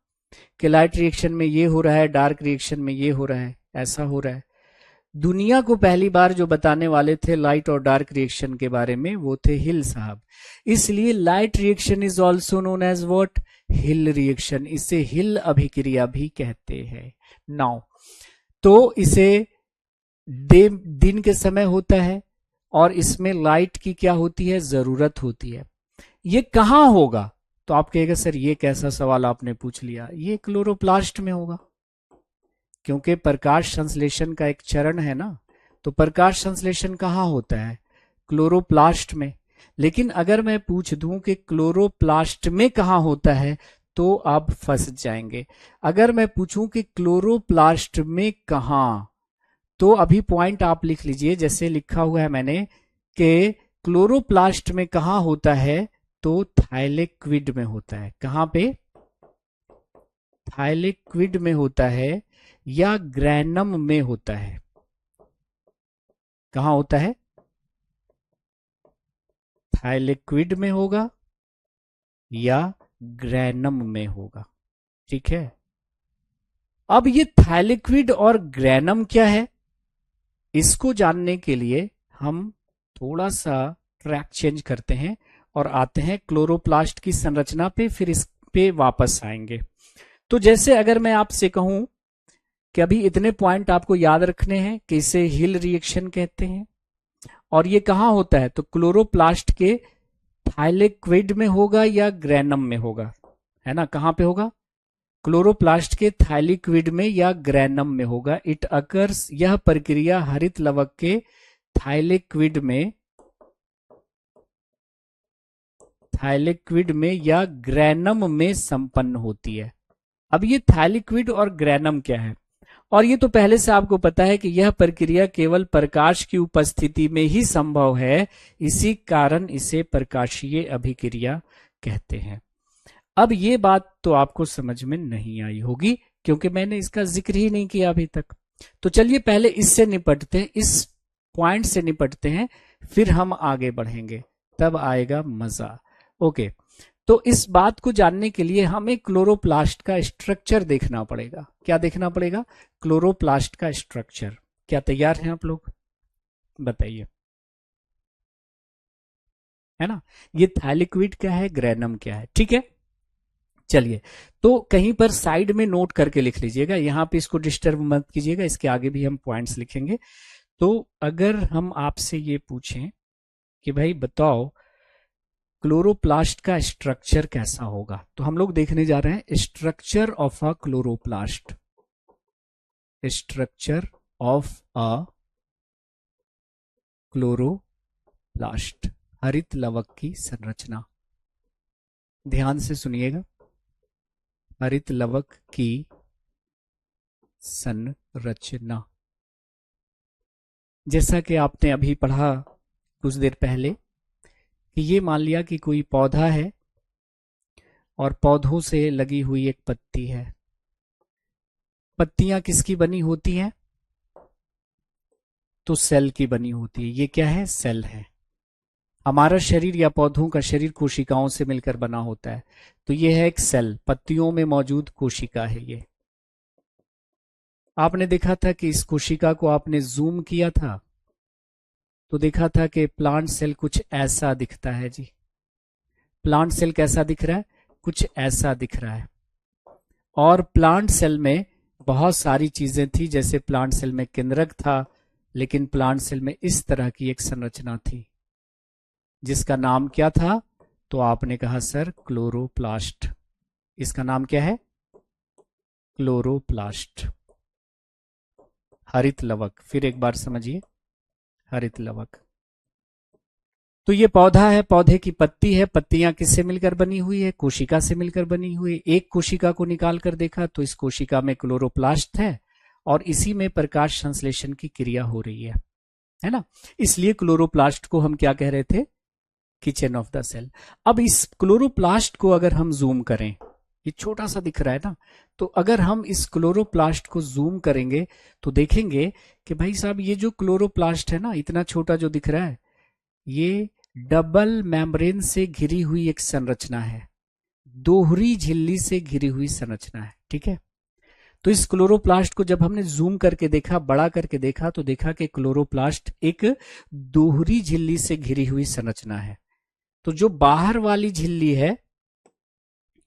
कि लाइट रिएक्शन में ये हो रहा है, डार्क रिएक्शन में ये हो रहा है, ऐसा हो रहा है। दुनिया को पहली बार जो बताने वाले थे लाइट और डार्क रिएक्शन के बारे में वो थे हिल साहब। इसलिए light reaction is also known as what, Hill reaction. इसे हिल अभिक्रिया भी कहते हैं। नाउ तो इसे दिन के समय होता है और इसमें लाइट की क्या होती है, जरूरत होती है। ये कहां होगा, तो आप कहेगा सर ये कैसा सवाल आपने पूछ लिया, ये क्लोरोप्लास्ट में होगा, क्योंकि प्रकाश संश्लेषण का एक चरण है ना। तो प्रकाश संश्लेषण कहां होता है, क्लोरोप्लास्ट में। लेकिन अगर मैं पूछ दूं कि क्लोरोप्लास्ट में कहां होता है, तो आप फंस जाएंगे। अगर मैं पूछूं कि क्लोरोप्लास्ट में कहां, तो अभी पॉइंट आप लिख लीजिए, जैसे लिखा हुआ है मैंने कि क्लोरोप्लास्ट में कहां होता है, तो थाइलेक्विड में होता है। कहां पे, थाइलेक्विड में होता है या ग्रैनम में होता है। कहां होता है, थाइलेक्विड में होगा या ग्रैनम में होगा। ठीक है, अब ये थाइलेक्विड और ग्रैनम क्या है, इसको जानने के लिए हम थोड़ा सा ट्रैक चेंज करते हैं और आते हैं क्लोरोप्लास्ट की संरचना पे, फिर इस पे वापस आएंगे। तो जैसे अगर मैं आपसे कहूं कि अभी इतने पॉइंट आपको याद रखने हैं कि इसे हिल रिएक्शन कहते हैं और ये कहां होता है, तो क्लोरोप्लास्ट के थाइलेक्विड में होगा या ग्रैनम में होगा, है ना। कहां पे होगा, क्लोरोप्लास्ट के थाइलेक्विड में या ग्रैनम में होगा। इट अकर्स, यह प्रक्रिया हरित लवक के थाइलेक्विड में या ग्रैनम में संपन्न होती है। अब ये थाइलेक्विड और ग्रैनम क्या है, और ये तो पहले से आपको पता है कि यह प्रक्रिया केवल प्रकाश की उपस्थिति में ही संभव है, इसी कारण इसे प्रकाशीय अभिक्रिया कहते हैं। अब ये बात तो आपको समझ में नहीं आई होगी क्योंकि मैंने इसका जिक्र ही नहीं किया अभी तक। तो चलिए पहले इससे निपटते हैं, इस पॉइंट से निपटते हैं, फिर हम आगे बढ़ेंगे, तब आएगा मजा। ओके, तो इस बात को जानने के लिए हमें क्लोरोप्लास्ट का स्ट्रक्चर देखना पड़ेगा। क्या देखना पड़ेगा, क्लोरोप्लास्ट का स्ट्रक्चर। क्या तैयार हैं आप लोग, बताइए, है ना। ये थाइलेक्विड क्या है, ग्रैनम क्या है, ठीक है। चलिए, तो कहीं पर साइड में नोट करके लिख लीजिएगा, यहां पे इसको डिस्टर्ब मत कीजिएगा, इसके आगे भी हम पॉइंट्स लिखेंगे। तो अगर हम आपसे ये पूछें कि भाई बताओ क्लोरोप्लास्ट का स्ट्रक्चर कैसा होगा, तो हम लोग देखने जा रहे हैं structure of a chloroplast. Structure of a chloroplast, हरित लवक की संरचना। ध्यान से सुनिएगा, हरित लवक की संरचना। जैसा कि आपने अभी पढ़ा कुछ देर पहले कि ये मान लिया कि कोई पौधा है और पौधों से लगी हुई एक पत्ती है। पत्तियां किसकी बनी होती हैं? तो सेल की बनी होती है। ये क्या है? सेल है। हमारा शरीर या पौधों का शरीर कोशिकाओं से मिलकर बना होता है। तो ये है एक सेल, पत्तियों में मौजूद कोशिका है ये। आपने देखा था कि इस कोशिका को आपने जूम किया था तो देखा था कि प्लांट सेल कुछ ऐसा दिखता है जी। प्लांट सेल कैसा दिख रहा है? कुछ ऐसा दिख रहा है। और प्लांट सेल में बहुत सारी चीजें थी, जैसे प्लांट सेल में केंद्रक था, लेकिन प्लांट सेल में इस तरह की एक संरचना थी जिसका नाम क्या था? तो आपने कहा सर क्लोरोप्लास्ट। इसका नाम क्या है? क्लोरोप्लास्ट, हरित लवक। फिर एक बार समझिए, हरित लवक। तो ये पौधा है, पौधे की पत्ती है। पत्तियां किससे मिलकर बनी हुई है? कोशिका से मिलकर बनी हुई। एक कोशिका को निकाल कर देखा तो इस कोशिका में क्लोरोप्लास्ट है और इसी में प्रकाश संश्लेषण की क्रिया हो रही है ना। इसलिए क्लोरोप्लास्ट को हम क्या कह रहे थे? Kitchen of the cell. अब इस क्लोरोप्लास्ट को अगर हम जूम करें, ये छोटा सा दिख रहा है ना, तो अगर हम इस क्लोरोप्लास्ट को जूम करेंगे तो देखेंगे कि भाई साहब ये जो क्लोरोप्लास्ट है ना, इतना छोटा जो दिख रहा है, ये डबल मेम्ब्रेन से घिरी हुई एक संरचना है, दोहरी झिल्ली से घिरी हुई संरचना है। ठीक है, तो इस क्लोरोप्लास्ट को जब हमने जूम करके देखा, बड़ा करके देखा, तो देखा कि क्लोरोप्लास्ट एक दोहरी झिल्ली से घिरी हुई संरचना है। तो जो बाहर वाली झिल्ली है,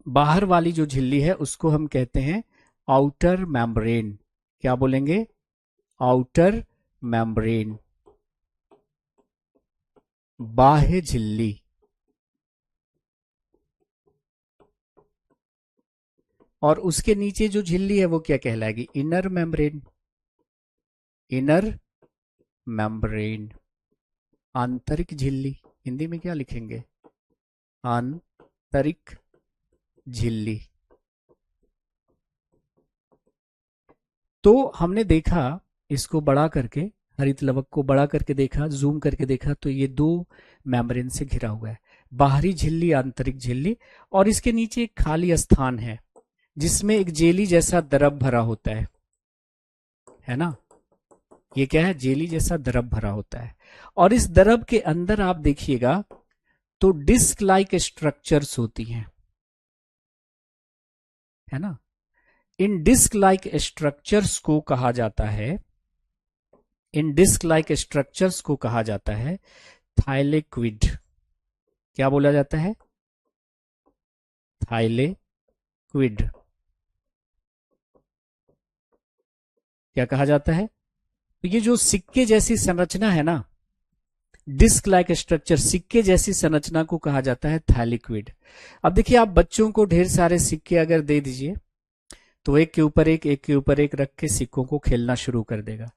बाहर वाली जो झिल्ली है उसको हम कहते हैं आउटर मेम्ब्रेन। क्या बोलेंगे? आउटर मेम्ब्रेन, बाह्य झिल्ली। और उसके नीचे जो झिल्ली है वो क्या कहलाएगी? Inner membrane. इनर मेम्ब्रेन, आंतरिक झिल्ली। हिंदी में क्या लिखेंगे? आंतरिक झिल्ली। तो हमने देखा इसको बड़ा करके, हरित लवक को बड़ा करके देखा, जूम करके देखा, तो ये दो मेम्ब्रेन से घिरा हुआ है, बाहरी झिल्ली, आंतरिक झिल्ली। और इसके नीचे एक खाली स्थान है जिसमें एक जेली जैसा द्रव भरा होता है ना। ये क्या है? जेली जैसा द्रव भरा होता है। और इस द्रव के अंदर आप देखिएगा तो डिस्क लाइक स्ट्रक्चर्स होती हैं, है ना। इन डिस्क लाइक स्ट्रक्चर्स को कहा जाता है, इन डिस्क लाइक स्ट्रक्चर्स को कहा जाता है थाइलेक्विड। क्या बोला जाता है? थाइलेक्विड। क्या कहा जाता है? तो ये जो सिक्के जैसी संरचना है ना, डिस्क लाइक स्ट्रक्चर, सिक्के जैसी संरचना को कहा जाता है थाइलेक्विड। अब देखिए, आप बच्चों को ढेर सारे सिक्के अगर दे दीजिए तो एक के ऊपर एक, एक के ऊपर एक रख के सिक्कों को खेलना शुरू कर देगा।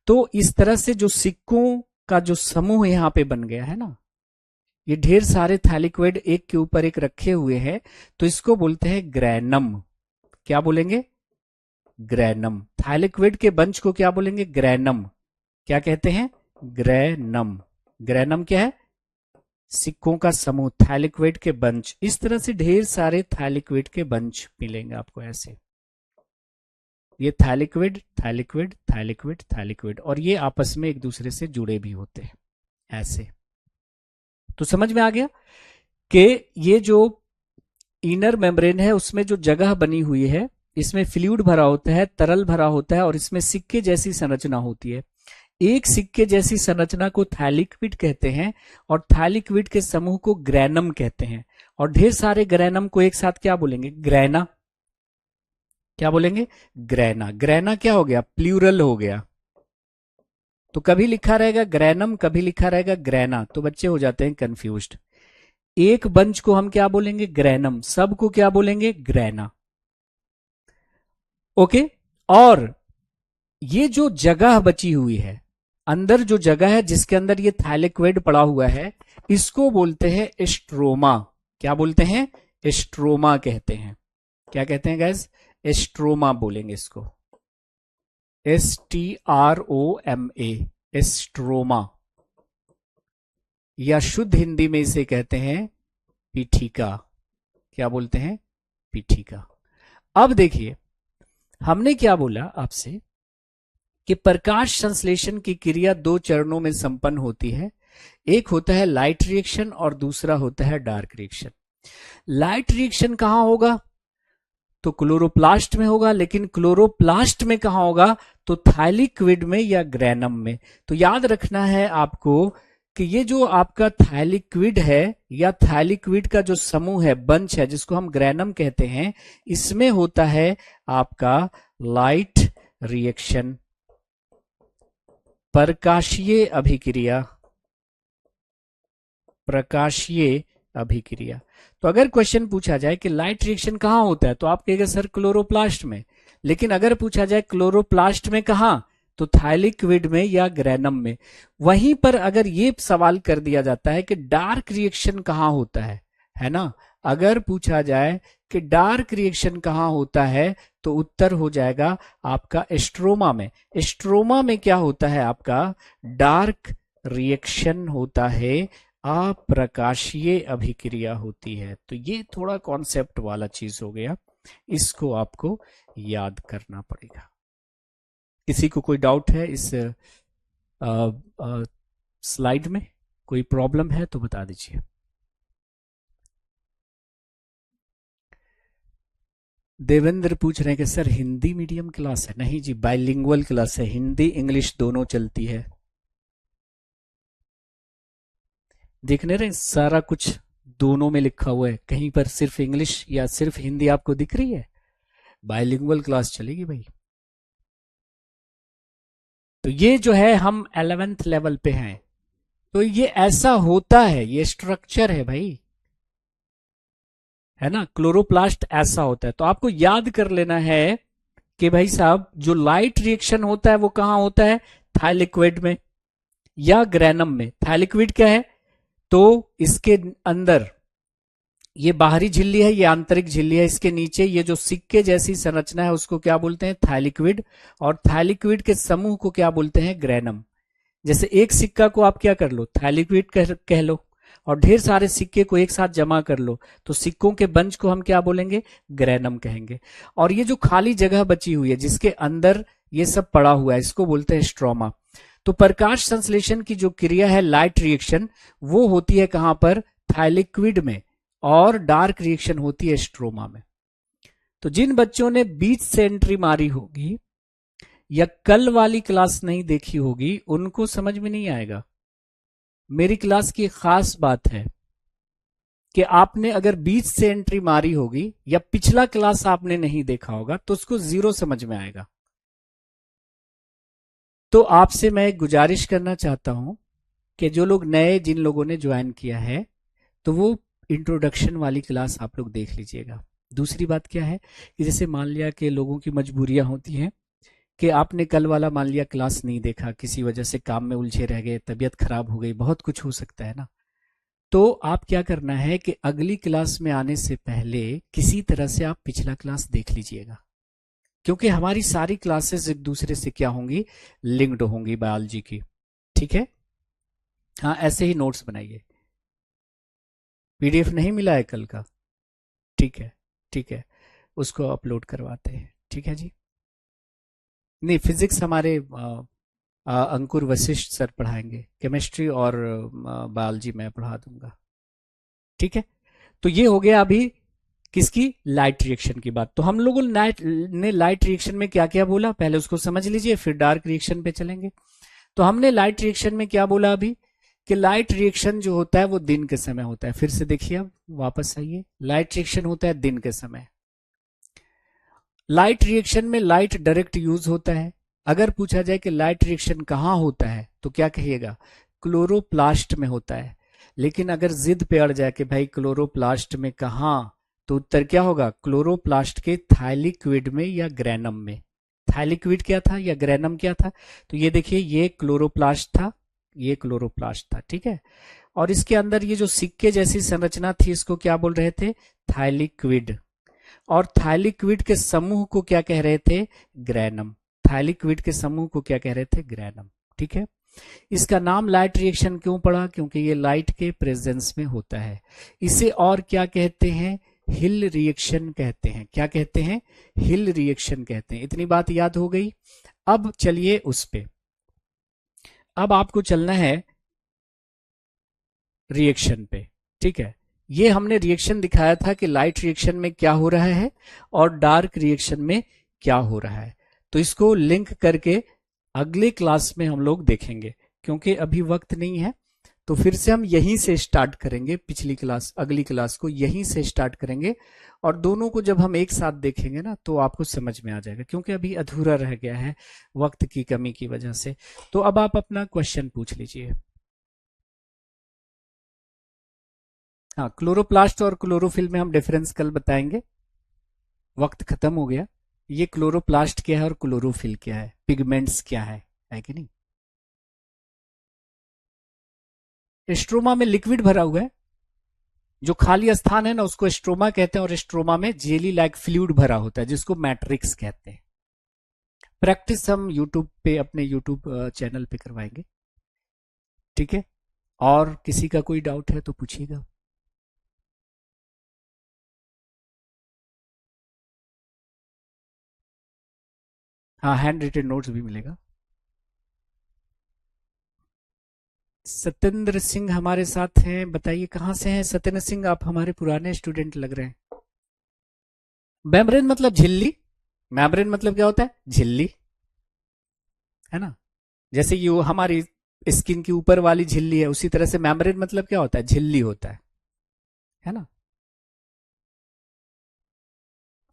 तो इस तरह से जो सिक्कों का जो समूह यहां पे बन गया है ना, ये ढेर सारे थाइलेक्विड एक के ऊपर एक रखे हुए हैं, तो इसको बोलते हैं ग्रैनम। क्या बोलेंगे? ग्रैनम। थाइलेक्विड के बंच को क्या बोलेंगे? ग्रैनम। क्या कहते हैं? ग्रैनम। ग्रैनम क्या है? सिक्कों का समूह, थाइलेक्विड के बंच। इस तरह से ढेर सारे थाइलेक्विड के बंच मिलेंगे आपको ऐसे। ये थाइलेक्विड, थाइलेक्विड, थाइलेक्विड, थाइलेक्विड, और ये आपस में एक दूसरे से जुड़े भी होते हैं ऐसे। तो समझ में आ गया कि ये जो इनर मेम्ब्रेन है उसमें जो जगह बनी हुई है, इसमें फ्लूइड भरा होता है, तरल भरा होता है, और इसमें सिक्के जैसी संरचना होती है। एक सिक्के जैसी संरचना को थाइलेक्विड कहते हैं और थाइलेक्विड के समूह को ग्रैनम कहते हैं। और ढेर सारे ग्रैनम को एक साथ क्या बोलेंगे? ग्रैना। क्या बोलेंगे? ग्रैना। ग्रैना क्या हो गया? प्लूरल हो गया। तो कभी लिखा रहेगा ग्रैनम, कभी लिखा रहेगा ग्रैना, तो बच्चे हो जाते हैं कंफ्यूज्ड। एक बंच को हम क्या बोलेंगे? ग्रैनम, सब को क्या बोलेंगे? ग्रैना। ओके। और ये जो जगह बची हुई है, अंदर जो जगह है जिसके अंदर ये थाइलेक्विड पड़ा हुआ है, इसको बोलते हैं एस्ट्रोमा। क्या बोलते हैं? एस्ट्रोमा कहते हैं। क्या कहते हैं गैस? एस्ट्रोमा बोलेंगे इसको, STROMA, एस्ट्रोमा, या शुद्ध हिंदी में इसे कहते हैं पीठिका। क्या बोलते हैं? पीठिका। अब देखिए, हमने क्या बोला आपसे कि प्रकाश संश्लेषण की क्रिया दो चरणों में संपन्न होती है। एक होता है लाइट रिएक्शन और दूसरा होता है डार्क रिएक्शन। लाइट रिएक्शन कहां होगा? तो क्लोरोप्लास्ट में होगा, लेकिन क्लोरोप्लास्ट में कहां होगा? तो थाइलिक्विड में या ग्रैनम में। तो याद रखना है आपको कि ये जो आपका थाइलिक्विड है या थाइलिक्विड का जो समूह है, बंच है, जिसको हम ग्रैनम कहते हैं, इसमें होता है आपका लाइट रिएक्शन, प्रकाशीय अभिक्रिया, प्रकाशीय अभिक्रिया। तो अगर क्वेश्चन पूछा जाए कि लाइट रिएक्शन कहां होता है, तो आप कहेंगे सर क्लोरोप्लास्ट में। लेकिन अगर पूछा जाए क्लोरोप्लास्ट में कहां, तो थाइलिक्विड में या ग्रैनम में। वहीं पर अगर ये सवाल कर दिया जाता है कि डार्क रिएक्शन कहां होता है ना, अगर पूछा जाए कि डार्क रिएक्शन कहां होता है, तो उत्तर हो जाएगा आपका एस्ट्रोमा में। एस्ट्रोमा में क्या होता है? आपका डार्क रिएक्शन होता है, अप्रकाशीय अभिक्रिया होती है। तो ये थोड़ा कॉन्सेप्ट वाला चीज हो गया, इसको आपको याद करना पड़ेगा। किसी को कोई डाउट है इस स्लाइड में? कोई प्रॉब्लम है तो बता दीजिए। देवेंद्र पूछ रहे हैं कि सर हिंदी मीडियम क्लास है? नहीं जी, बाइलिंगुअल क्लास है, हिंदी इंग्लिश दोनों चलती है। देखने रहे सारा कुछ दोनों में लिखा हुआ है, कहीं पर सिर्फ इंग्लिश या सिर्फ हिंदी आपको दिख रही है? बाइलिंगुअल क्लास चलेगी भाई। तो ये जो है हम 11th लेवल पे हैं, तो ये ऐसा होता है, ये स्ट्रक्चर है भाई, है ना। क्लोरोप्लास्ट ऐसा होता है। तो आपको याद कर लेना है कि भाई साहब, जो लाइट रिएक्शन होता है वो कहां होता है? थाइलिक्विड में या ग्रैनम में। थाइलिक्विड क्या है? तो इसके अंदर ये बाहरी झिल्ली है, ये आंतरिक झिल्ली है, इसके नीचे ये जो सिक्के जैसी संरचना है उसको क्या बोलते हैं? थाइलिक्विड। और थाइलिक्विड के समूह को क्या बोलते हैं? ग्रैनम। जैसे एक सिक्का को आप क्या कर लो? थाइलिक्विड कह लो, और ढेर सारे सिक्के को एक साथ जमा कर लो, तो सिक्कों के बंच को हम क्या बोलेंगे? ग्रैनम कहेंगे। और ये जो खाली जगह बची हुई है जिसके अंदर ये सब पड़ा हुआ है, इसको बोलते हैं स्ट्रोमा। तो प्रकाश संश्लेषण की जो क्रिया है लाइट रिएक्शन, वो होती है कहां पर? थाइलिक्विड में। और डार्क रिएक्शन होती है स्ट्रोमा में। तो जिन बच्चों ने बीच से एंट्री मारी होगी या कल वाली क्लास नहीं देखी होगी, उनको समझ में नहीं आएगा। मेरी क्लास की खास बात है कि आपने अगर बीच से एंट्री मारी होगी या पिछला क्लास आपने नहीं देखा होगा, तो उसको जीरो समझ में आएगा। तो आपसे मैं गुजारिश करना चाहता हूं कि जो लोग नए, जिन लोगों ने ज्वाइन किया है, तो वो इंट्रोडक्शन वाली क्लास आप लोग देख लीजिएगा। दूसरी बात क्या है कि जैसे मान लिया कि लोगों की मजबूरियां होती हैं कि आपने कल वाला मान लिया क्लास नहीं देखा, किसी वजह से काम में उलझे रह गए, तबीयत खराब हो गई, बहुत कुछ हो सकता है ना। तो आप क्या करना है कि अगली क्लास में आने से पहले किसी तरह से आप पिछला क्लास देख लीजिएगा, क्योंकि हमारी सारी क्लासेस एक दूसरे से क्या होंगी? लिंक्ड होंगी बायोलॉजी की। ठीक है? हाँ, ऐसे ही नोट्स बनाइए। पीडीएफ नहीं मिला है कल का? ठीक है, ठीक है, उसको अपलोड करवाते हैं। ठीक है जी। नहीं, फिजिक्स हमारे अंकुर वशिष्ठ सर पढ़ाएंगे, केमिस्ट्री और बायोलॉजी मैं पढ़ा दूंगा। ठीक है। तो ये हो गया अभी किसकी? लाइट रिएक्शन की बात। तो हम लोगों ने लाइट रिएक्शन में क्या क्या बोला, पहले उसको समझ लीजिए, फिर डार्क रिएक्शन पे चलेंगे। तो हमने लाइट रिएक्शन में क्या बोला अभी कि लाइट रिएक्शन जो होता है वो दिन के समय होता है। फिर से देखिए, अब वापस आइए, लाइट रिएक्शन होता है दिन के समय। लाइट रिएक्शन में लाइट डायरेक्ट यूज होता है, अगर पूछा जाए कि लाइट रिएक्शन कहाँ होता है तो क्या कहिएगा, क्लोरोप्लास्ट में होता है। लेकिन अगर जिद पे अड़ जाए कि भाई क्लोरोप्लास्ट में कहाँ, तो उत्तर क्या होगा, क्लोरोप्लास्ट के थाइलिक्विड में या ग्रैनम में। थाइलिक्विड क्या था या ग्रैनम क्या था, तो ये देखिए ये क्लोरोप्लास्ट था, ये क्लोरोप्लास्ट था, ठीक है। और इसके अंदर ये जो सिक्के जैसी संरचना थी इसको क्या बोल रहे थे, थाइलिक्विड। और थाइलिक्विड के समूह को क्या कह रहे थे, ग्रैनम। थाइलिक्विड के समूह को क्या कह रहे थे, ग्रैनम, ठीक है। इसका नाम लाइट रिएक्शन क्यों पड़ा, क्योंकि ये लाइट के प्रेजेंस में होता है। इसे और क्या कहते हैं, हिल रिएक्शन कहते हैं। क्या कहते हैं, हिल रिएक्शन कहते हैं। इतनी बात याद हो गई। अब चलिए उस पे, अब आपको चलना है रिएक्शन पे, ठीक है। ये हमने रिएक्शन दिखाया था कि लाइट रिएक्शन में क्या हो रहा है और डार्क रिएक्शन में क्या हो रहा है। तो इसको लिंक करके अगले क्लास में हम लोग देखेंगे, क्योंकि अभी वक्त नहीं है। तो फिर से हम यहीं से स्टार्ट करेंगे, पिछली क्लास अगली क्लास को यहीं से स्टार्ट करेंगे। और दोनों को जब हम एक साथ देखेंगे ना तो आपको समझ में आ जाएगा, क्योंकि अभी अधूरा रह गया है वक्त की कमी की वजह से। तो अब आप अपना क्वेश्चन पूछ लीजिए। हाँ, क्लोरोप्लास्ट और क्लोरोफिल में हम डिफरेंस कल बताएंगे, वक्त खत्म हो गया। ये क्लोरोप्लास्ट क्या है और क्लोरोफिल क्या है, पिगमेंट्स क्या है कि नहीं। स्ट्रोमा में लिक्विड भरा हुआ है, जो खाली स्थान है ना उसको स्ट्रोमा कहते हैं, और स्ट्रोमा में जेली लाइक फ्लूइड भरा होता है जिसको मैट्रिक्स कहते हैं। प्रैक्टिस हम यूट्यूब पे, अपने यूट्यूब चैनल पे करवाएंगे, ठीक है। और किसी का कोई डाउट है तो पूछिएगा। हाँ, हैंड रिटेन नोट्स भी मिलेगा। सत्येंद्र सिंह हमारे साथ हैं, बताइए कहाँ से हैं सत्येंद्र सिंह, आप हमारे पुराने स्टूडेंट लग रहे हैं। मेम्ब्रेन मतलब झिल्ली, मेम्ब्रेन मतलब क्या होता है, झिल्ली, है ना। जैसे ये हमारी स्किन की ऊपर वाली झिल्ली है, उसी तरह से मेम्ब्रेन मतलब क्या होता है, झिल्ली होता है ना।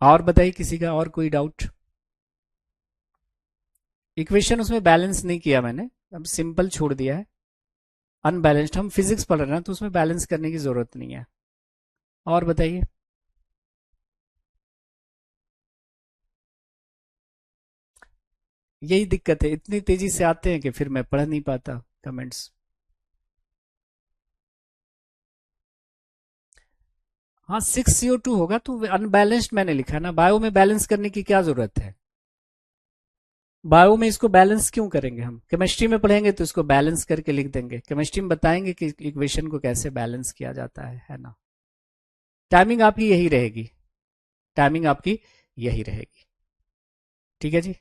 और बताइए किसी का और कोई डाउट। इक्वेशन उसमें बैलेंस नहीं किया मैंने, अब सिंपल छोड़ दिया है। अनबैलेंस्ड, हम फिजिक्स पढ़ रहे हैं तो उसमें बैलेंस करने की जरूरत नहीं है। और बताइए। यही दिक्कत है, इतनी तेजी से आते हैं कि फिर मैं पढ़ नहीं पाता कमेंट्स। हाँ, 6CO2 होगा तो अनबैलेंस्ड मैंने लिखा ना, बायो में बैलेंस करने की क्या जरूरत है। बायो में इसको बैलेंस क्यों करेंगे, हम केमिस्ट्री में पढ़ेंगे तो इसको बैलेंस करके लिख देंगे, केमिस्ट्री में बताएंगे कि इक्वेशन को कैसे बैलेंस किया जाता है ना। टाइमिंग आपकी यही रहेगी, टाइमिंग आपकी यही रहेगी, ठीक है जी।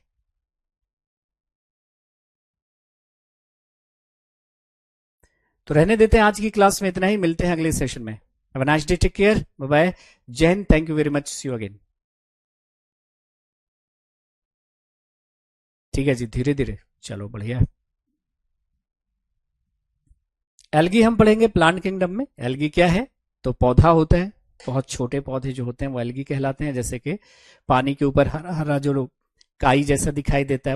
तो रहने देते हैं, आज की क्लास में इतना ही, मिलते हैं अगले सेशन में। Have a nice day, take care, bye bye, जय हिंद, thank you very much, see you again. ठीक है जी, धीरे धीरे, चलो बढ़िया। एल्गी हम पढ़ेंगे प्लांट किंगडम में। एल्गी क्या है, तो पौधा होता है, बहुत छोटे पौधे जो होते हैं वो एल्गी कहलाते हैं। जैसे कि पानी के ऊपर हरा हरा जो काई जैसा दिखाई देता है